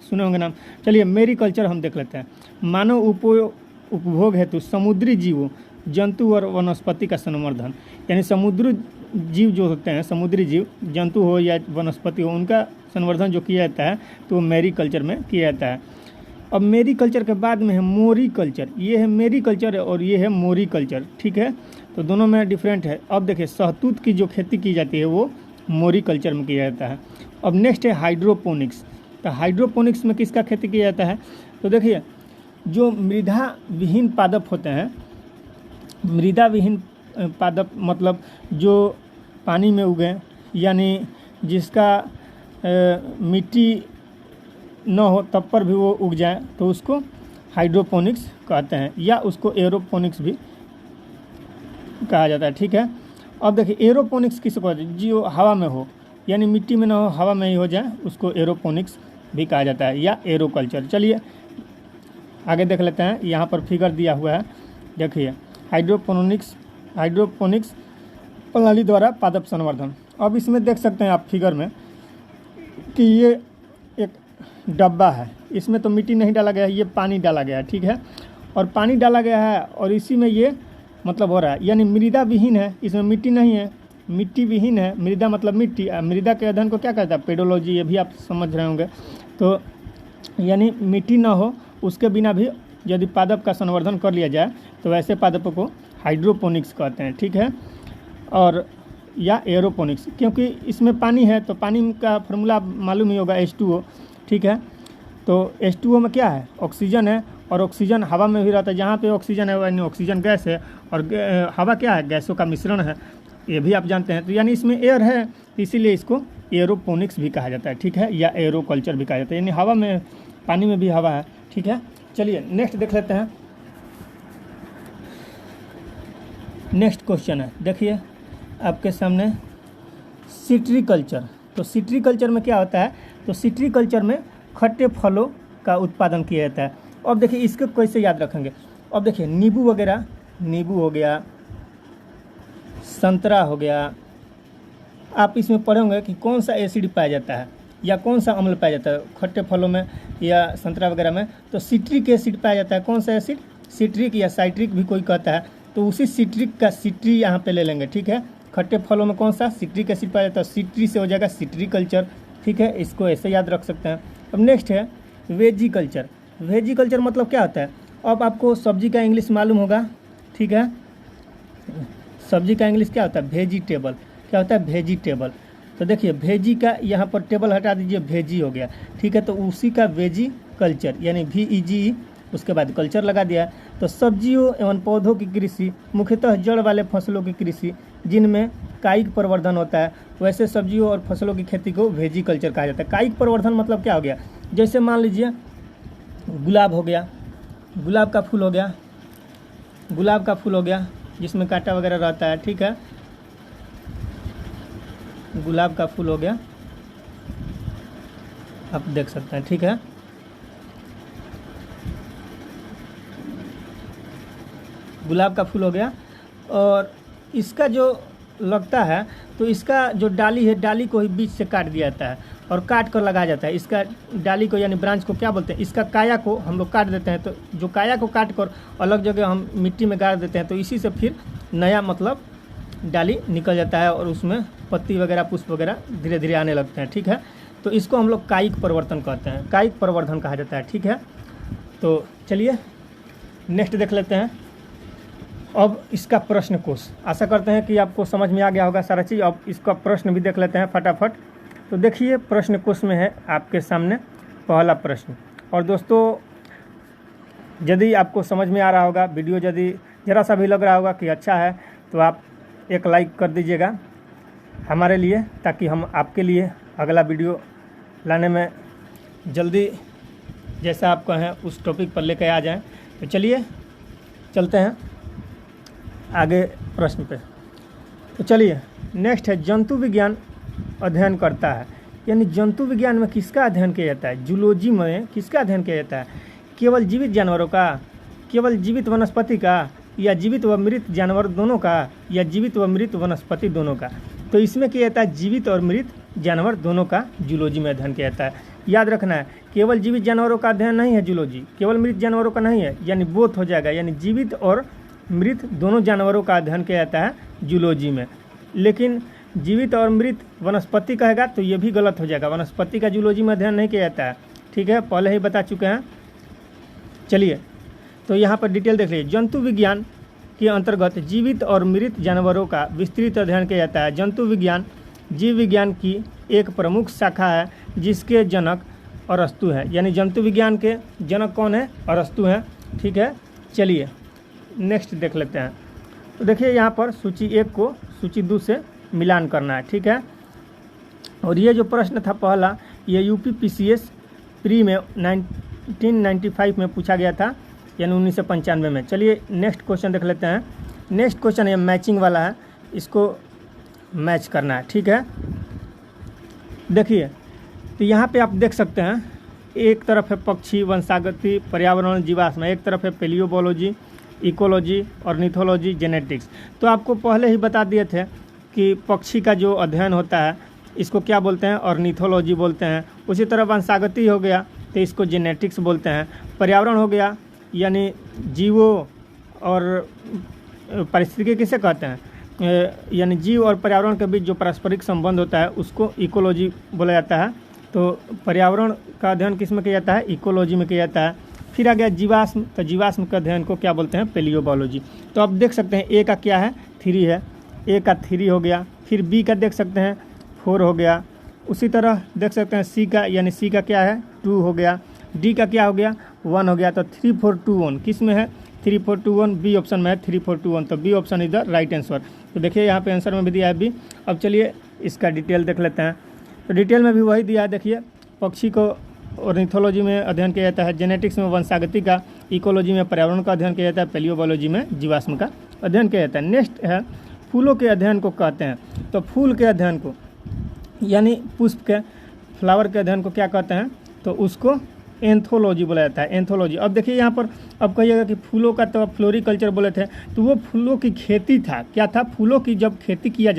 सुने होंगे नाम। चलिए, मेरीकल्चर हम देख लेते हैं। मानव उपभोग हेतु समुद्री जीवों, जंतु और वनस्पति का संवर्धन, यानी समुद्री जीव जो होते हैं, समुद्री जीव, जंतु हो या वनस्पति हो, उनका संवर्धन जो किया जाता है तो वो मेरीकल्चर में किया जाता है। अब मेरीकल्चर के बाद में है मोरीकल्चर। ये है मेरीकल्चर और ये है मोरीकल्चर। ठीक है, तो दोनों में डिफरेंट है। अब देखिए, शहतूत की जो खेती की जाती है वो मोरीकल्चर में किया जाता है। अब नेक्स्ट है हाइड्रोपोनिक्स। तो हाइड्रोपोनिक्स में किसका खेती किया जाता है, तो देखिए, जो मृदा विहीन पादप होते हैं, मृदा विहीन पादप मतलब जो पानी में उगे, यानी जिसका मिट्टी न हो तब पर भी वो उग जाए, तो उसको हाइड्रोपोनिक्स कहते हैं, या उसको एरोपोनिक्स भी कहा जाता है। ठीक है, अब देखिए, एरोपोनिक्स किसको कहते हैं, जो हवा में हो, यानी मिट्टी में ना हो, हवा में ही हो जाए, उसको एरोपोनिक्स भी कहा जाता है, या एरोकल्चर। चलिए आगे देख लेते हैं। यहाँ पर फिगर दिया हुआ है, देखिए, हाइड्रोपोनिक्स प्रणाली द्वारा पादप संवर्धन। अब इसमें देख सकते हैं आप फिगर में कि ये एक डब्बा है, इसमें तो मिट्टी नहीं डाला गया है, ये पानी डाला गया है। ठीक है, और पानी डाला गया है और इसी में ये मतलब हो रहा है, यानी मृदा विहीन है, इसमें मिट्टी नहीं है, मिट्टी विहीन है। मृदा मतलब मिट्टी, मृदा के अध्ययन को क्या कहता है, पेडोलॉजी, ये भी आप समझ रहे होंगे। तो यानी मिट्टी ना हो, उसके बिना भी यदि पादप का संवर्धन कर लिया जाए तो वैसे पादपों को हाइड्रोपोनिक्स कहते हैं। ठीक है, और या एरोपोनिक्स, क्योंकि इसमें पानी है तो पानी का फार्मूला मालूम ही होगा, H2O। ठीक है, तो H2O में क्या है, ऑक्सीजन है, और ऑक्सीजन हवा में भी रहता है। जहाँ पे ऑक्सीजन है यानी ऑक्सीजन गैस है, और हवा क्या है, गैसों का मिश्रण है। ये भी आप जानते हैं। तो यानी इसमें एयर है, इसीलिए इसको एरोपोनिक्स भी कहा जाता है, ठीक है, या एरोकल्चर भी कहा जाता है, यानी हवा में, पानी में भी हवा है, ठीक है। चलिए नेक्स्ट देख लेते हैं। नेक्स्ट क्वेश्चन है, देखिए आपके सामने सिट्रीकल्चर। तो सिट्रीकल्चर में क्या होता है, तो सिट्रीकल्चर में खट्टे फलों का उत्पादन किया जाता है। अब देखिए इसको कैसे याद रखेंगे। अब देखिए नींबू वगैरह, नींबू हो गया, संतरा हो गया, आप इसमें पढ़े होंगे कि कौन सा एसिड पाया जाता है या कौन सा अम्ल पाया जाता है खट्टे फलों में या संतरा वगैरह में। तो सिट्रिक एसिड पाया जाता है। कौन सा एसिड, सिट्रिक या साइट्रिक भी कोई कहता है। तो उसी सिट्रिक का सिट्री यहाँ पे ले लेंगे, ठीक है। खट्टे फलों में कौन सा सिट्रिक एसिड पाया जाता है, सिट्री से हो जाएगा सिट्रीकल्चर, ठीक है। इसको ऐसे याद रख सकते हैं। अब नेक्स्ट है वेजिकल्चर। वेजिकल्चर मतलब क्या होता है। अब आपको सब्जी का इंग्लिश मालूम होगा, ठीक है। सब्जी का इंग्लिश क्या होता है, वेजिटेबल। क्या होता है, वेजिटेबल। तो देखिए भेजी का यहाँ पर टेबल हटा दीजिए, भेजी हो गया, ठीक है। तो उसी का वेजी कल्चर यानी VEG, उसके बाद कल्चर लगा दिया। तो सब्जियों एवं पौधों की कृषि, मुख्यतः जड़ वाले फसलों की कृषि जिनमें कायिक प्रवर्धन होता है, वैसे सब्जियों और फसलों की खेती को वेजी कल्चर कहा जाता है। कायिक प्रवर्धन मतलब क्या हो गया, जैसे मान लीजिए गुलाब हो गया, गुलाब का फूल हो गया, गुलाब का फूल हो गया जिसमें कांटा वगैरह रहता है, ठीक है। गुलाब का फूल हो गया, आप देख सकते हैं, ठीक है। गुलाब का फूल हो गया। और इसका जो लगता है तो इसका जो डाली है, डाली को ही बीच से काट दिया जाता है और काट कर लगाया जाता है। इसका डाली को यानी ब्रांच को क्या बोलते हैं, इसका काया को हम लोग काट देते हैं। तो जो काया को काट कर अलग जगह हम मिट्टी में गाड़ देते हैं, तो इसी से फिर नया मतलब डाली निकल जाता है और उसमें पत्ती वगैरह, पुष्प वगैरह धीरे धीरे आने लगते हैं, ठीक है। तो इसको हम लोग कायिक परिवर्तन कहते हैं, कायिक प्रवर्धन कहा जाता है, ठीक है। तो चलिए नेक्स्ट देख लेते हैं। अब इसका प्रश्न कोश, आशा करते हैं कि आपको समझ में आ गया होगा सारा चीज़। अब इसका प्रश्न भी देख लेते हैं फटाफट। तो देखिए प्रश्न कोश में है आपके सामने पहला प्रश्न। और दोस्तों यदि आपको समझ में आ रहा होगा, वीडियो यदि ज़रा सा भी लग रहा होगा कि अच्छा है, तो आप एक लाइक कर दीजिएगा हमारे लिए, ताकि हम आपके लिए अगला वीडियो लाने में जल्दी जैसा आप कहें उस टॉपिक पर लेकर आ जाएं। तो चलिए चलते हैं आगे प्रश्न पे। तो चलिए नेक्स्ट है जंतु विज्ञान अध्ययन करता है। यानी जंतु विज्ञान में किसका अध्ययन किया जाता है, जूलॉजी में किसका अध्ययन किया जाता है, केवल जीवित जानवरों का, केवल जीवित वनस्पति का, या जीवित व मृत जानवर दोनों का, या जीवित व मृत वनस्पति दोनों का। तो इसमें किया जाता है जीवित और मृत जानवर दोनों का जूलॉजी में अध्ययन किया जाता है। याद रखना है केवल जीवित जानवरों का अध्ययन नहीं है जूलॉजी, केवल मृत जानवरों का नहीं है, यानी बोथ हो जाएगा, यानी जीवित और मृत दोनों जानवरों का अध्ययन किया जाता है जूलॉजी में। लेकिन जीवित और मृत वनस्पति कहेगा तो ये भी गलत हो जाएगा, वनस्पति का जूलॉजी में अध्ययन नहीं किया जाता है, ठीक है, पहले ही बता चुके हैं। चलिए तो यहाँ पर डिटेल देख लीजिए। जंतु विज्ञान के अंतर्गत जीवित और मृत जानवरों का विस्तृत अध्ययन किया जाता है। जंतु विज्ञान जीव विज्ञान की एक प्रमुख शाखा है जिसके जनक अरस्तु है। यानी जंतु विज्ञान के जनक कौन है, अरस्तु हैं, ठीक है। चलिए नेक्स्ट देख लेते हैं। तो देखिए यहाँ पर सूची 1 को सूची 2 से मिलान करना है, ठीक है। और ये जो प्रश्न था पहला, ये UPPCS प्री में 1995 में पूछा गया था, यानी 1995 में। चलिए नेक्स्ट क्वेश्चन देख लेते हैं। नेक्स्ट क्वेश्चन ये मैचिंग वाला है, इसको मैच करना है, ठीक है। देखिए तो यहाँ पे आप देख सकते हैं, एक तरफ है पक्षी, वंशागति, पर्यावरण, जीवाश्म, एक तरफ है पेलियोबोलॉजी, इकोलॉजी, ऑर्निथोलॉजी, जेनेटिक्स। तो आपको पहले ही बता दिए थे कि पक्षी का जो अध्ययन होता है इसको क्या बोलते हैं, ऑर्निथोलॉजी बोलते हैं। उसी तरह वंशागति हो गया तो इसको जेनेटिक्स बोलते हैं। पर्यावरण हो गया यानी जीवों और पारिस्थितिकी किसे कहते हैं, यानी जीव और पर्यावरण के बीच जो पारस्परिक संबंध होता है उसको इकोलॉजी बोला जाता है। तो पर्यावरण का अध्ययन किस में किया जाता है, इकोलॉजी में किया जाता है। फिर आ गया जीवाश्म, तो जीवाश्म का अध्ययन को क्या बोलते हैं, पेलियोबोलॉजी। तो आप देख सकते हैं ए का क्या है, 3 है, ए का 3 हो गया। फिर बी का देख सकते हैं 4 हो गया। उसी तरह देख सकते हैं सी का, यानी सी का क्या है 2 हो गया। डी का क्या हो गया 1 हो गया। तो 3 4 2 1 किस में है, 3421 बी ऑप्शन में है 3421, तो B option is the right answer. तो देखिए यहाँ पे आंसर में भी दिया है बी। अब चलिए इसका डिटेल देख लेते हैं। तो डिटेल में भी वही दिया है, देखिए पक्षी को ऑर्निथोलॉजी में अध्ययन किया जाता है, जेनेटिक्स में वंशागति का, इकोलॉजी में पर्यावरण का अध्ययन किया जाता है, पैलियोबायोलॉजी में जीवाश्म का अध्ययन किया जाता है। नेक्स्ट है फूलों के अध्ययन को कहते हैं। तो फूल के अध्ययन को यानी पुष्प के फ्लावर के अध्ययन को क्या कहते हैं, तो उसको एंथोलॉजी बोला जाता है, एंथोलॉजी। अब देखिए यहाँ पर अब कहिएगा कि फूलों का तो फ्लोरिकल्चर बोले थे, तो वो फूलों की खेती था, क्या था, फूलों की जब खेती किया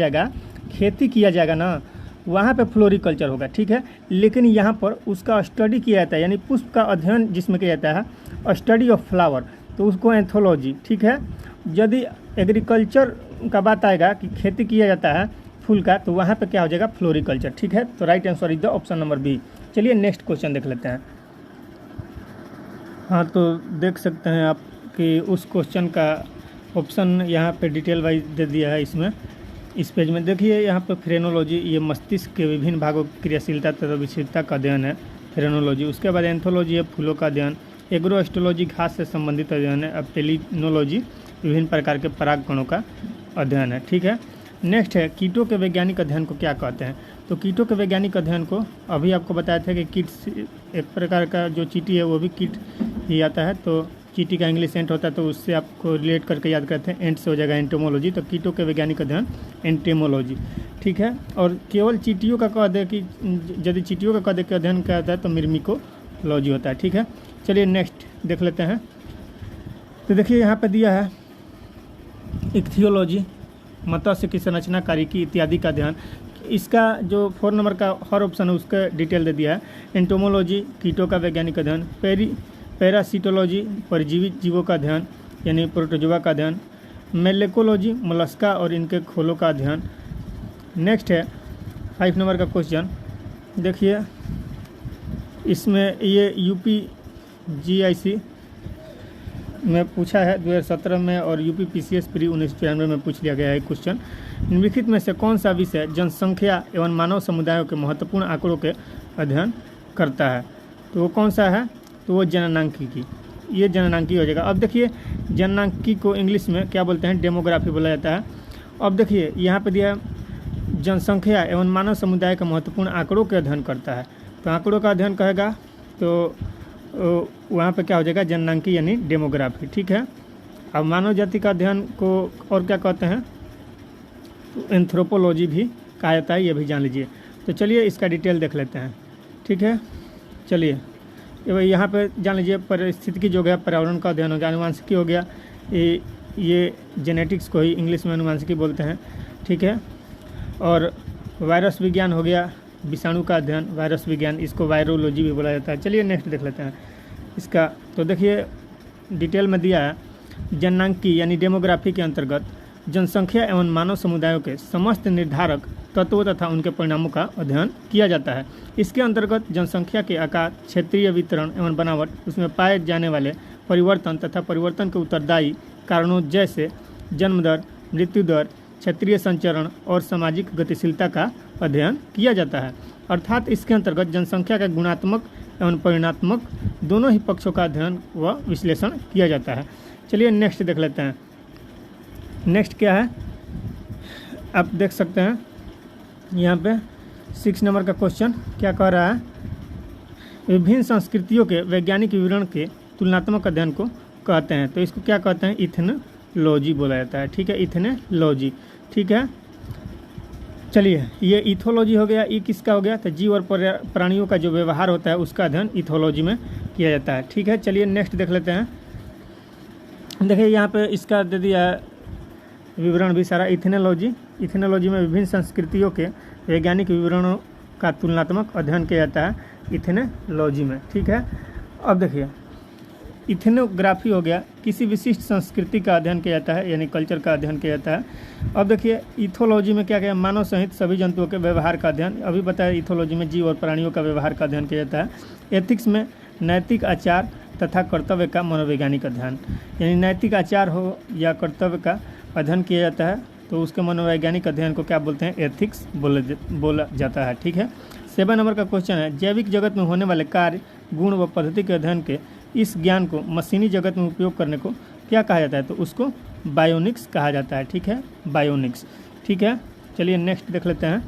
जाएगा ना, वहाँ पे फ्लोरिकल्चर होगा, ठीक है। लेकिन यहाँ पर उसका स्टडी किया जाता है, यानी पुष्प का अध्ययन जिसमें किया जाता है, स्टडी ऑफ फ्लावर, तो उसको एंथोलॉजी, ठीक है। यदि एग्रीकल्चर का बात आएगा कि खेती किया जाता है फूल का, तो वहाँ पे क्या हो जाएगा, फ्लोरिकल्चर, ठीक है। तो right answer is the option number B. चलिए नेक्स्ट क्वेश्चन देख लेते हैं। हाँ, तो देख सकते हैं आप कि उस क्वेश्चन का ऑप्शन यहाँ पे डिटेल वाइज दे दिया है इसमें, इस पेज में। देखिए यहाँ पे फ्रेनोलॉजी, ये मस्तिष्क के विभिन्न भागों की क्रियाशीलता तथा विशिष्टता का अध्ययन है, फ्रेनोलॉजी। उसके बाद एंथोलॉजी है फूलों का अध्ययन, एग्रोएस्ट्रोलॉजी घास से संबंधित अध्ययन है, अब पेलिनोलॉजी विभिन्न प्रकार के परागकणों का अध्ययन है, ठीक है। नेक्स्ट है कीटों के वैज्ञानिक अध्ययन को क्या कहते हैं। तो कीटों के वैज्ञानिक अध्ययन को अभी आपको बताया था कि कीट एक प्रकार का जो चींटी है वो भी कीट ही आता है, तो चींटी का इंग्लिश एंट होता है, तो उससे आपको रिलेट करके याद करते हैं, एंट से हो जाएगा एंटोमोलॉजी। तो कीटों के वैज्ञानिक अध्ययन एंटेमोलॉजी, ठीक है। और केवल चींटियों का कह दे कि यदि चींटियों का कह दे कि अध्ययन क्या होता है, तो मिर्मिकोलॉजी होता है, ठीक है। चलिए नेक्स्ट देख लेते हैं। तो देखिए यहाँ पर दिया है इक्थियोलॉजी, मत्स्य की संरचना, कारिकी इत्यादि का अध्ययन। इसका जो 4 नंबर का हर ऑप्शन है उसका डिटेल दे दिया है। एंटोमोलॉजी कीटों का वैज्ञानिक अध्ययन, पैरासिटोलॉजी परजीवी जीवों का अध्ययन यानी प्रोटोजोआ का अध्ययन, मेलेकोलॉजी मोलस्का और इनके खोलों का अध्ययन। नेक्स्ट है 5 नंबर का क्वेश्चन, देखिए इसमें ये UPGIC में पूछा है 2017 में, और UPPCS प्री 1993 में पूछ लिया गया है क्वेश्चन। निम्नलिखित में से कौन सा विषय जनसंख्या एवं मानव समुदायों के महत्वपूर्ण आंकड़ों के अध्ययन करता है, तो वो कौन सा है, तो वो जननांकिकी, ये जननांकी हो जाएगा। अब देखिए जननांकिकी को इंग्लिश में क्या बोलते हैं, डेमोग्राफी बोला जाता है। अब देखिए यहाँ पे दिया जनसंख्या एवं मानव समुदाय का महत्वपूर्ण आंकड़ों के अध्ययन करता है, तो आंकड़ों का अध्ययन कहेगा तो वहाँ पे क्या हो जाएगा, जननांकी यानी डेमोग्राफी, ठीक है। अब मानव जाति का अध्ययन को और क्या कहते हैं, तो एंथ्रोपोलॉजी भी कहा जाता है, ये भी जान लीजिए। तो चलिए इसका डिटेल देख लेते हैं, ठीक है। चलिए यहाँ पे जान लीजिए परिस्थितिकी जो गया, पर्यावरण का अध्ययन हो गया, अनुवांशिकी हो गया, ये जेनेटिक्स को ही इंग्लिश में अनुवांशिकी बोलते हैं, ठीक है। और वायरस विज्ञान हो गया, विषाणु का अध्ययन, वायरस विज्ञान, इसको वायरोलॉजी भी बोला जाता है। चलिए नेक्स्ट देख लेते हैं इसका। तो देखिए डिटेल में दिया है जननांकी यानी डेमोग्राफी के अंतर्गत जनसंख्या एवं मानव समुदायों के समस्त निर्धारक तत्वों तथा उनके परिणामों का अध्ययन किया जाता है। इसके अंतर्गत जनसंख्या के आकार, क्षेत्रीय वितरण एवं बनावट, उसमें पाए जाने वाले परिवर्तन तथा परिवर्तन के उत्तरदायी कारणों जैसे जन्म दर, मृत्यु दर, क्षेत्रीय संचरण और सामाजिक गतिशीलता का अध्ययन किया जाता है। अर्थात इसके अंतर्गत जनसंख्या का गुणात्मक एवं परिणात्मक दोनों ही पक्षों का अध्ययन व विश्लेषण किया जाता है। चलिए नेक्स्ट देख लेते हैं। नेक्स्ट क्या है, आप देख सकते हैं यहाँ पे 6 नंबर का क्वेश्चन क्या कह रहा है, विभिन्न संस्कृतियों के वैज्ञानिक विवरण के तुलनात्मक अध्ययन को कहते हैं, तो इसको क्या कहते हैं, इथनोलॉजी बोला जाता है, ठीक है, इथनोलॉजी, ठीक है। चलिए ये इथोलॉजी हो गया, ये किसका हो गया, तो जीव और प्राणियों का जो व्यवहार होता है उसका अध्ययन इथोलॉजी में किया जाता है, ठीक है। चलिए नेक्स्ट देख लेते हैं। देखिए यहाँ पे इसका दे दिया है विवरण भी सारा, इथेनोलॉजी में विभिन्न संस्कृतियों के वैज्ञानिक विवरणों का तुलनात्मक अध्ययन किया जाता है इथेनोलॉजी में, ठीक है। अब देखिए इथेनोग्राफी हो गया, किसी विशिष्ट संस्कृति का अध्ययन किया जाता है यानी कल्चर का अध्ययन किया जाता है। अब देखिए इथोलॉजी में क्या किया, मानव सहित सभी जंतुओं के व्यवहार का अध्ययन, अभी बताया इथोलॉजी में जीव और प्राणियों का व्यवहार का अध्ययन किया जाता है। एथिक्स में नैतिक आचार तथा कर्तव्य का मनोवैज्ञानिक अध्ययन, यानी नैतिक आचार हो या कर्तव्य का अध्ययन किया जाता है, तो उसके मनोवैज्ञानिक अध्ययन को क्या बोलते हैं, एथिक्स बोला जाता है, ठीक है। 7 नंबर का क्वेश्चन है, जैविक जगत में होने वाले कार्य, गुण व पद्धति के अध्ययन के इस ज्ञान को मशीनी जगत में उपयोग करने को क्या कहा जाता है, तो उसको बायोनिक्स कहा जाता है। ठीक है, बायोनिक्स। ठीक है, चलिए नेक्स्ट देख लेते हैं।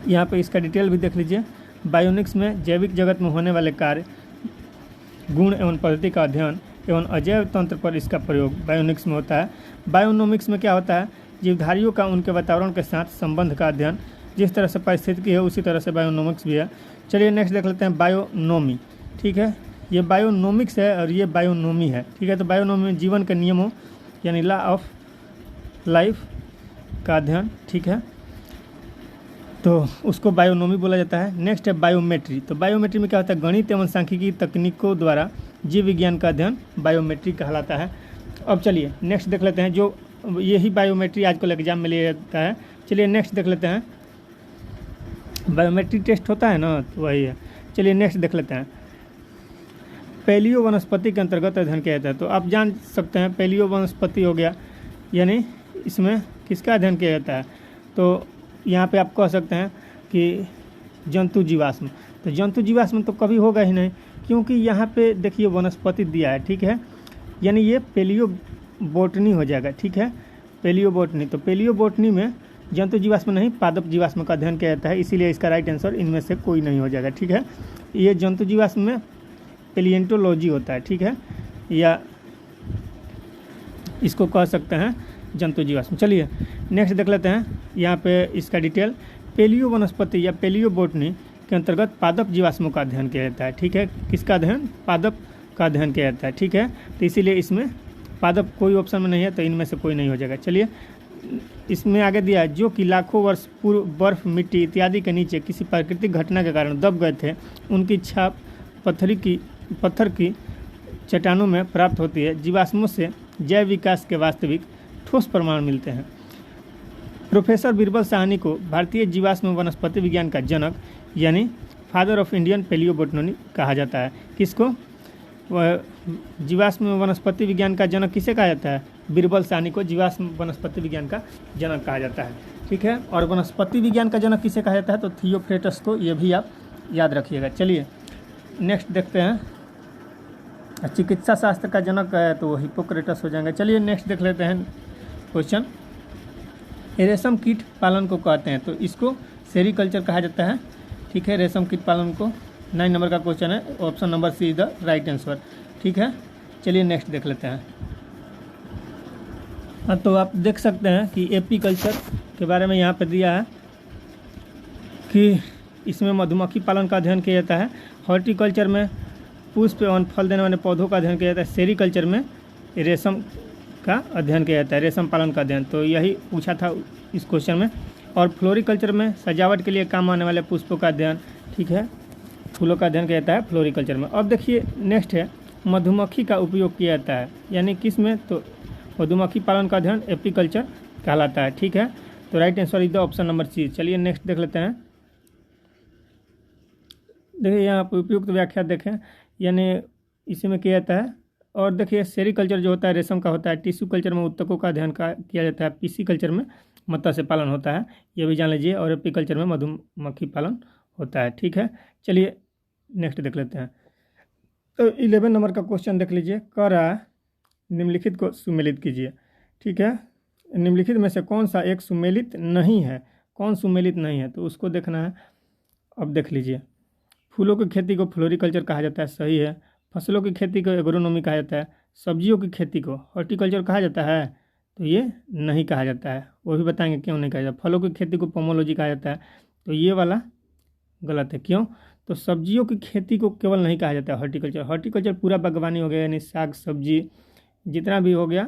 यहाँ पे इसका डिटेल भी देख लीजिए। बायोनिक्स में जैविक जगत में होने वाले कार्य, गुण एवं पद्धति का अध्ययन एवं अजैव तंत्र पर इसका प्रयोग बायोनिक्स में होता है। बायोनोमिक्स में क्या होता है, जीवधारियों का उनके वातावरण के साथ संबंध का अध्ययन। जिस तरह से पारिस्थितिकी है उसी तरह से बायोनोमिक्स भी है। चलिए नेक्स्ट देख लेते हैं, बायोनोमी। ठीक है, ये बायोनोमिक्स है और ये बायोनोमी है। ठीक है, तो बायोनोमी में जीवन के नियमों यानी लॉ ऑफ लाइफ का अध्ययन। ठीक है, तो उसको बायोनोमी बोला जाता है। नेक्स्ट है बायोमेट्री। तो बायोमेट्री में क्या होता है, गणित एवं सांख्यिकी तकनीकों द्वारा जीव विज्ञान का अध्ययन बायोमेट्री कहलाता है। अब चलिए नेक्स्ट देख लेते हैं, जो यही बायोमेट्री आजकल एग्जाम में लिया जाता है। चलिए नेक्स्ट देख लेते हैं, बायोमेट्री टेस्ट होता है ना, तो वही है। चलिए नेक्स्ट देख लेते हैं, पैलियो वनस्पति के अंतर्गत अध्ययन किया जाता है। तो आप जान सकते हैं पैलियो वनस्पति हो गया, यानी इसमें किसका अध्ययन किया जाता है, तो यहाँ पे आप कह सकते हैं कि जंतु जीवाश्म। तो जंतु जीवाश्म तो कभी होगा ही नहीं, क्योंकि यहाँ पे देखिए वनस्पति दिया है। ठीक है, यानी ये पेलियो बोटनी हो जाएगा। ठीक है, पेलियो बोटनी। तो पेलियो बोटनी में जंतु जीवाश्म नहीं, पादप जीवाश्म का अध्ययन किया जाता है, इसीलिए इसका राइट आंसर इनमें से कोई नहीं हो जाएगा। ठीक है, ये जंतु जीवाश्म में पेलिएंटोलॉजी होता है। ठीक है, या इसको कह सकते हैं जंतु जीवाश्म। चलिए नेक्स्ट देख लेते हैं, यहाँ पे इसका डिटेल। पेलियो वनस्पति या पेलियो बोटनी के अंतर्गत पादप जीवाश्मों का अध्ययन किया जाता है। ठीक है, किसका अध्ययन, पादप का अध्ययन किया जाता है। ठीक है, तो इसीलिए इसमें पादप कोई ऑप्शन में नहीं है, तो इनमें से कोई नहीं हो जाएगा। चलिए इसमें आगे दिया है, जो कि लाखों वर्ष पूर्व बर्फ, मिट्टी इत्यादि के नीचे किसी प्राकृतिक घटना के कारण दब गए थे, उनकी छाप पत्थर की चट्टानों में प्राप्त होती है। जीवाश्मों से जैव विकास के वास्तविक ठोस प्रमाण मिलते हैं। प्रोफेसर बीरबल साहनी को भारतीय जीवाश्म वनस्पति विज्ञान का जनक यानी फादर ऑफ इंडियन पेलियोबोटनी कहा जाता है। किसको, जीवाश्म वनस्पति विज्ञान का जनक किसे कहा जाता है, बीरबल साहनी को जीवाश्म वनस्पति विज्ञान का जनक कहा जाता है। ठीक है, और वनस्पति विज्ञान का जनक किसे कहा जाता है, तो थियोफ्रेटस को, ये भी आप याद रखिएगा। चलिए नेक्स्ट देखते हैं, चिकित्सा शास्त्र का जनक है तो वो हिप्पोक्रेटस हो जाएंगे। चलिए नेक्स्ट देख लेते हैं क्वेश्चन, रेशम कीट पालन को कहते हैं, तो इसको सेरीकल्चर कहा जाता है। ठीक है, रेशम कीट पालन को 9 नंबर का क्वेश्चन है, option number C is the right answer. ठीक है, चलिए नेक्स्ट देख लेते हैं। हाँ, तो आप देख सकते हैं कि एपीकल्चर के बारे में यहाँ पे दिया है कि इसमें मधुमक्खी पालन का अध्ययन किया जाता है। हॉर्टिकल्चर में पुष्प एवं फल देने वाले पौधों का अध्ययन किया जाता है। सेरीकल्चर में रेशम का अध्ययन किया जाता है, रेशम पालन का अध्ययन। तो यही पूछा था इस क्वेश्चन में। और फ्लोरिकल्चर में सजावट के लिए काम आने वाले पुष्पों का अध्ययन। ठीक है, फूलों का अध्ययन किया जाता है फ्लोरिकल्चर में। अब देखिए नेक्स्ट है, मधुमक्खी का उपयोग किया जाता है, यानी किस में, तो मधुमक्खी पालन का अध्ययन एपीकल्चर कहलाता है। ठीक है, तो right answer is the option number C. चलिए नेक्स्ट देख लेते हैं। देखिए यहाँ पर उपयुक्त व्याख्या देखें, यानी इसी में किया जाता है। और देखिए सेरीकल्चर जो होता है रेशम का होता है, टिश्यू कल्चर में उत्तकों का अध्ययन किया जाता है, पीसी कल्चर में मत्स्य पालन होता है, ये भी जान लीजिए। और एपीकल्चर में मधुमक्खी पालन होता है। ठीक है, चलिए नेक्स्ट देख लेते हैं। तो 11 नंबर का क्वेश्चन देख लीजिए, कह रहा है निम्नलिखित को सुमेलित कीजिए। ठीक है, निम्नलिखित में से कौन सा एक सुमेलित नहीं है, कौन सुमेलित नहीं है, तो उसको देखना है। अब देख लीजिए, फूलों की खेती को फ्लोरिकल्चर कहा जाता है, सही है। फसलों की खेती को एग्रोनॉमी कहा जाता है। सब्जियों की खेती को हॉर्टिकल्चर कहा जाता है, तो ये नहीं कहा जाता है, वो भी बताएंगे क्यों नहीं कहा जाता। फलों की खेती को पोमोलॉजी कहा जाता है, तो ये वाला गलत है। क्यों, तो सब्जियों की खेती को केवल नहीं कहा जाता है हॉर्टिकल्चर। हॉर्टिकल्चर पूरा बागवानी हो गया, यानी साग सब्जी जितना भी हो गया,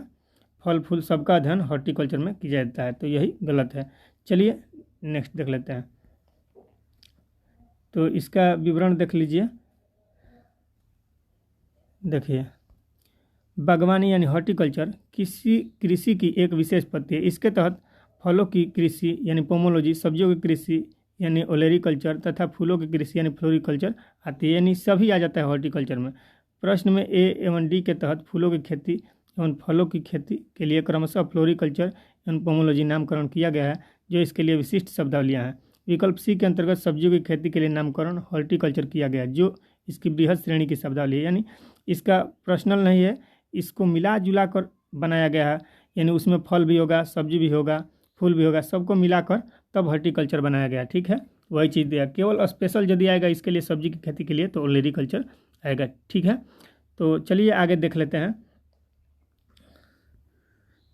फल फूल, सबका अध्ययन हॉर्टिकल्चर में किया जाता है, तो यही गलत है। चलिए नेक्स्ट देख लेते हैं। तो इसका विवरण देख लीजिए। देखिए, बागवानी यानी हॉर्टिकल्चर किसी कृषि की एक विशेष पद्धति है। इसके तहत फलों की कृषि यानी पोमोलॉजी, सब्जियों की कृषि यानी ओलेरीकल्चर तथा फूलों की कृषि यानी फ्लोरिकल्चर आती है, यानी सभी आ जाता है हॉर्टिकल्चर में। प्रश्न में ए एवं डी के तहत फूलों की खेती एवं फलों की खेती के लिए क्रमशः फ्लोरिकल्चर एवं पोमोलॉजी नामकरण किया गया है, जो इसके लिए विशिष्ट शब्दावलियाँ हैं। विकल्प सी के अंतर्गत सब्जियों की खेती के लिए नामकरण हॉर्टिकल्चर किया गया है, जो इसकी बृहद श्रेणी की शब्दावली है, यानी इसका पर्सनल नहीं है, इसको मिला जुला कर बनाया गया है, यानी उसमें फल भी होगा, सब्जी भी होगा, फूल भी होगा, सबको मिलाकर तब हॉर्टिकल्चर बनाया गया। ठीक है, वही चीज़ दिया। केवल स्पेशल यदि आएगा इसके लिए, सब्जी की खेती के लिए, तो ओलेरीकल्चर आएगा। ठीक है, तो चलिए आगे देख लेते हैं।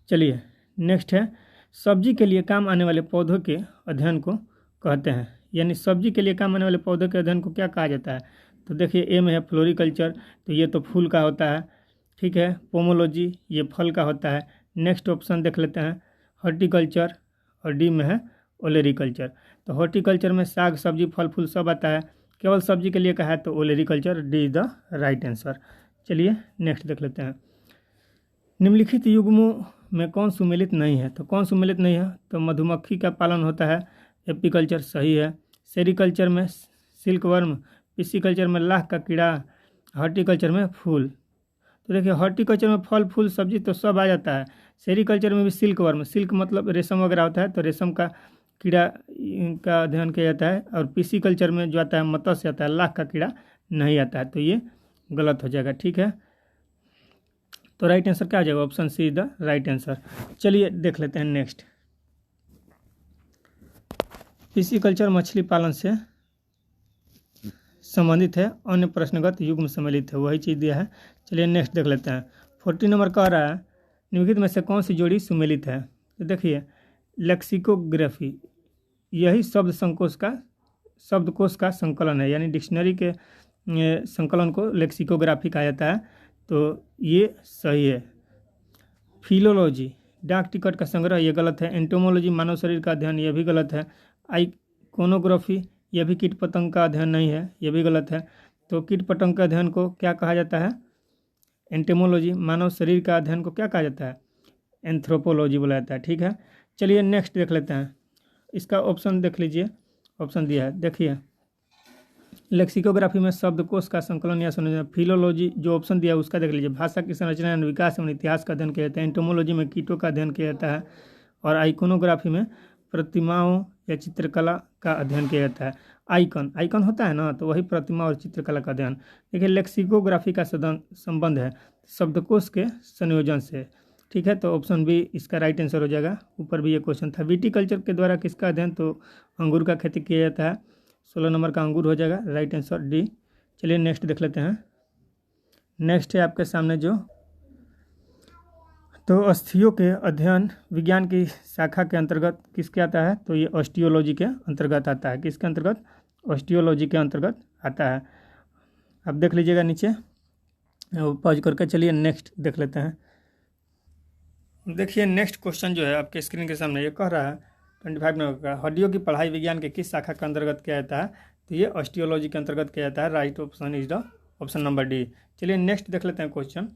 चलिए नेक्स्ट है, सब्जी के लिए काम आने वाले पौधों के अध्ययन को कहते हैं, यानी सब्जी के लिए काम आने वाले पौधों के अध्ययन को क्या कहा जाता है? तो देखिए ए में है फ्लोरिकल्चर, तो ये तो फूल का होता है। ठीक है, पोमोलॉजी ये फल का होता है। नेक्स्ट ऑप्शन देख लेते हैं हॉर्टिकल्चर, और डी में है ओलेरीकल्चर। तो हॉर्टिकल्चर में साग सब्जी फल फूल सब आता है, केवल सब्जी के लिए कहा है तो olericulture, D is the right answer. चलिए नेक्स्ट देख लेते हैं, निम्नलिखित युग्मों में कौन सुमेलित नहीं है? तो कौन सुमेलित नहीं है? तो मधुमक्खी का पालन होता है, एपीकल्चर सही है। सेरिकल्चर में सिल्कवर्म, पिसिकल्चर में लाख का कीड़ा, हॉर्टिकल्चर में फूल। तो देखिए हॉर्टिकल्चर में फल फूल सब्जी तो सब आ जाता है। सेरिकल्चर में भी सिल्कवर्म, सिल्क मतलब रेशम वगैरह होता है, तो रेशम का कीड़ा का अध्ययन किया जाता है। और पिसिकल्चर में जो आता है मत्स्य आता है, लाख का कीड़ा नहीं आता है, तो ये गलत हो जाएगा। ठीक है, तो राइट आंसर क्या आ जाएगा? Option see the right answer. चलिए देख लेते हैं नेक्स्ट, पिसिकल्चर मछली पालन से संबंधित है, अन्य प्रश्नगत युग्म सम्मिलित है, वही चीज़ दिया है। चलिए नेक्स्ट देख लेते हैं। 40 नंबर कह रहा है निम्नलिखित में से कौन सी जोड़ी सुमेलित है? तो देखिए लेक्सिकोग्राफी, यही शब्दकोश का संकलन है, यानी डिक्शनरी के संकलन को लेक्सिकोग्राफी कहा जाता है, तो ये सही है। फिलोलॉजी डाक टिकट का संग्रह, ये गलत है। एंटोमोलॉजी मानव शरीर का अध्ययन, ये भी गलत है। आइकोनोग्राफी, यह भी कीट पतंग का अध्ययन नहीं है, ये भी गलत है। तो कीट पतंग का अध्ययन को क्या कहा जाता है? एंटोमोलॉजी। मानव शरीर का अध्ययन को क्या कहा जाता है? एंथ्रोपोलॉजी बोला जाता है। ठीक है, चलिए नेक्स्ट देख लेते हैं। इसका ऑप्शन देख लीजिए, ऑप्शन दिया है, देखिए लेक्सिकोग्राफी में शब्दकोश का संकलन या संयोजन। फिलोलॉजी जो ऑप्शन दिया है उसका देख लीजिए, भाषा की संरचना एवं विकास एवं इतिहास का अध्ययन किया जाता है। एंटोमोलॉजी में कीटों का अध्ययन किया जाता है। और आइकोनोग्राफी में प्रतिमाओं या चित्रकला का अध्ययन किया जाता है। आइकन होता है ना, तो वही प्रतिमा और चित्रकला का अध्ययन। देखिए लेक्सिकोग्राफी का संबंध है शब्दकोश के संयोजन से। ठीक है, तो ऑप्शन बी इसका राइट आंसर हो जाएगा। ऊपर भी ये क्वेश्चन था। विटीकल्चर के द्वारा किसका अध्ययन? तो अंगूर का खेती किया जाता है। 16 नंबर का अंगूर हो जाएगा, राइट आंसर डी। चलिए नेक्स्ट देख लेते हैं। नेक्स्ट है आपके सामने जो, तो अस्थियों के अध्ययन विज्ञान की शाखा के अंतर्गत किसके आता है? तो ये ऑस्टियोलॉजी के अंतर्गत आता है। किसके अंतर्गत? ऑस्टियोलॉजी के अंतर्गत आता है। अब देख लीजिएगा नीचे पॉज करके। चलिए नेक्स्ट देख लेते हैं। देखिए नेक्स्ट क्वेश्चन जो है आपके स्क्रीन के सामने, ये कह रहा है 25 नंबर का, हड्डियों की पढ़ाई विज्ञान के किस शाखा के अंतर्गत किया जाता है? तो ये ऑस्टियोलॉजी के अंतर्गत किया जाता है। Right option is the option number D. चलिए नेक्स्ट देख लेते हैं क्वेश्चन,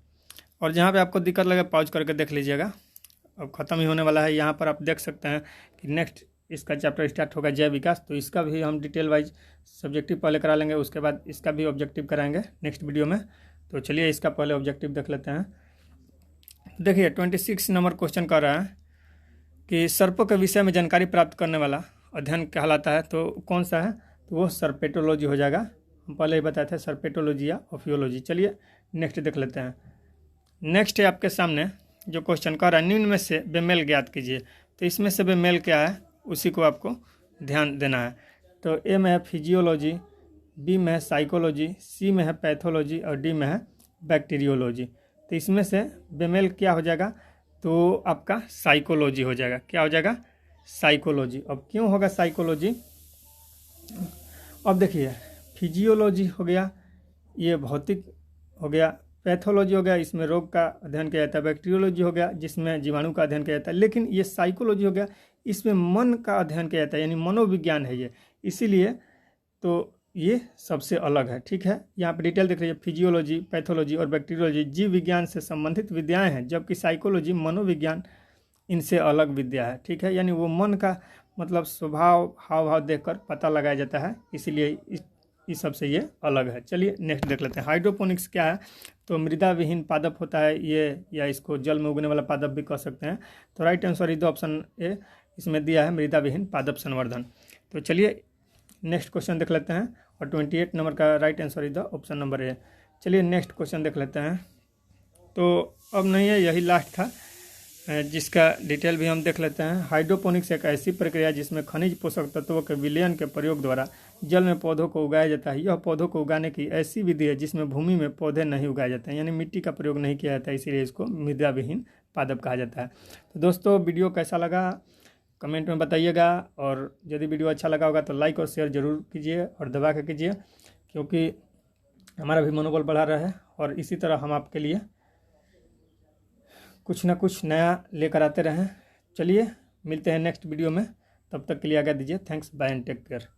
और जहाँ पे आपको दिक्कत लगे पॉज करके देख लीजिएगा, अब ख़त्म ही होने वाला है। यहाँ पर आप देख सकते हैं कि नेक्स्ट इसका चैप्टर स्टार्ट होगा जैव विकास, तो इसका भी हम डिटेल वाइज सब्जेक्टिव पहले करा लेंगे, उसके बाद इसका भी ऑब्जेक्टिव कराएंगे नेक्स्ट वीडियो में। तो चलिए इसका पहले ऑब्जेक्टिव देख लेते हैं। देखिए 26 नंबर क्वेश्चन कर रहा है कि सर्पों के विषय में जानकारी प्राप्त करने वाला अध्ययन कहलाता है, तो कौन सा है? तो वो सर्पेटोलॉजी हो जाएगा। हम पहले ही बताए थे सर्पेटोलॉजी या ओफियोलॉजी। चलिए नेक्स्ट देख लेते हैं। नेक्स्ट है आपके सामने जो क्वेश्चन कह रहा है, निम्न में से बेमेल ज्ञात कीजिए। तो इसमें से बेमेल क्या है उसी को आपको ध्यान देना है। तो ए में है फिजियोलॉजी, बी में है साइकोलॉजी, सी में है पैथोलॉजी, और डी में है बैक्टीरियोलॉजी। तो इसमें से बेमेल क्या हो जाएगा? तो आपका साइकोलॉजी हो जाएगा। क्या हो जाएगा? साइकोलॉजी। अब क्यों होगा साइकोलॉजी? अब देखिए फिजियोलॉजी हो गया, ये भौतिक हो गया। पैथोलॉजी हो गया, इसमें रोग का अध्ययन किया जाता है। बैक्टीरियोलॉजी हो गया, जिसमें जीवाणु का अध्ययन किया जाता है। लेकिन ये साइकोलॉजी हो गया, इसमें मन का अध्ययन किया जाता है, यानी मनोविज्ञान है ये, इसीलिए तो ये सबसे अलग है। ठीक है, यहाँ पर डिटेल देख लीजिए, फिजियोलॉजी, पैथोलॉजी और बैक्टीरियोलॉजी जीव विज्ञान से संबंधित विद्याएं हैं, जबकि साइकोलॉजी मनोविज्ञान इनसे अलग विद्या है। ठीक है, यानी वो मन का मतलब स्वभाव हाव भाव देखकर पता लगाया जाता है, इसीलिए इस सबसे ये अलग है। चलिए नेक्स्ट देख लेते हैं। हाइड्रोपोनिक्स क्या है? तो मृदा विहीन पादप होता है ये, या इसको जल में उगने वाला पादप भी कह सकते हैं। तो right answer is the option A, इसमें दिया है मृदा विहीन पादप संवर्धन। तो चलिए नेक्स्ट क्वेश्चन देख लेते हैं, और 28 नंबर का right answer is the option number A. चलिए नेक्स्ट क्वेश्चन देख लेते हैं। तो अब नहीं है, यही लास्ट था, जिसका डिटेल भी हम देख लेते हैं। हाइड्रोपोनिक्स एक ऐसी प्रक्रिया जिसमें खनिज पोषक तत्वों के विलयन के प्रयोग द्वारा जल में पौधों को उगाया जाता है। यह पौधों को उगाने की ऐसी विधि है जिसमें भूमि में पौधे नहीं उगाए जाते हैं, यानी मिट्टी का प्रयोग नहीं किया जाता है, इसीलिए इसको मृदा विहीन पादप कहा जाता है। तो दोस्तों वीडियो कैसा लगा कमेंट में बताइएगा, और यदि वीडियो अच्छा लगा होगा तो लाइक और शेयर ज़रूर कीजिए और दबा के कीजिए, क्योंकि हमारा भी मनोबल बढ़ा रहा है और इसी तरह हम आपके लिए कुछ ना कुछ नया लेकर आते रहें। चलिए मिलते हैं नेक्स्ट वीडियो में, तब तक के लिए आज्ञा दीजिए। Thanks, bye and take care.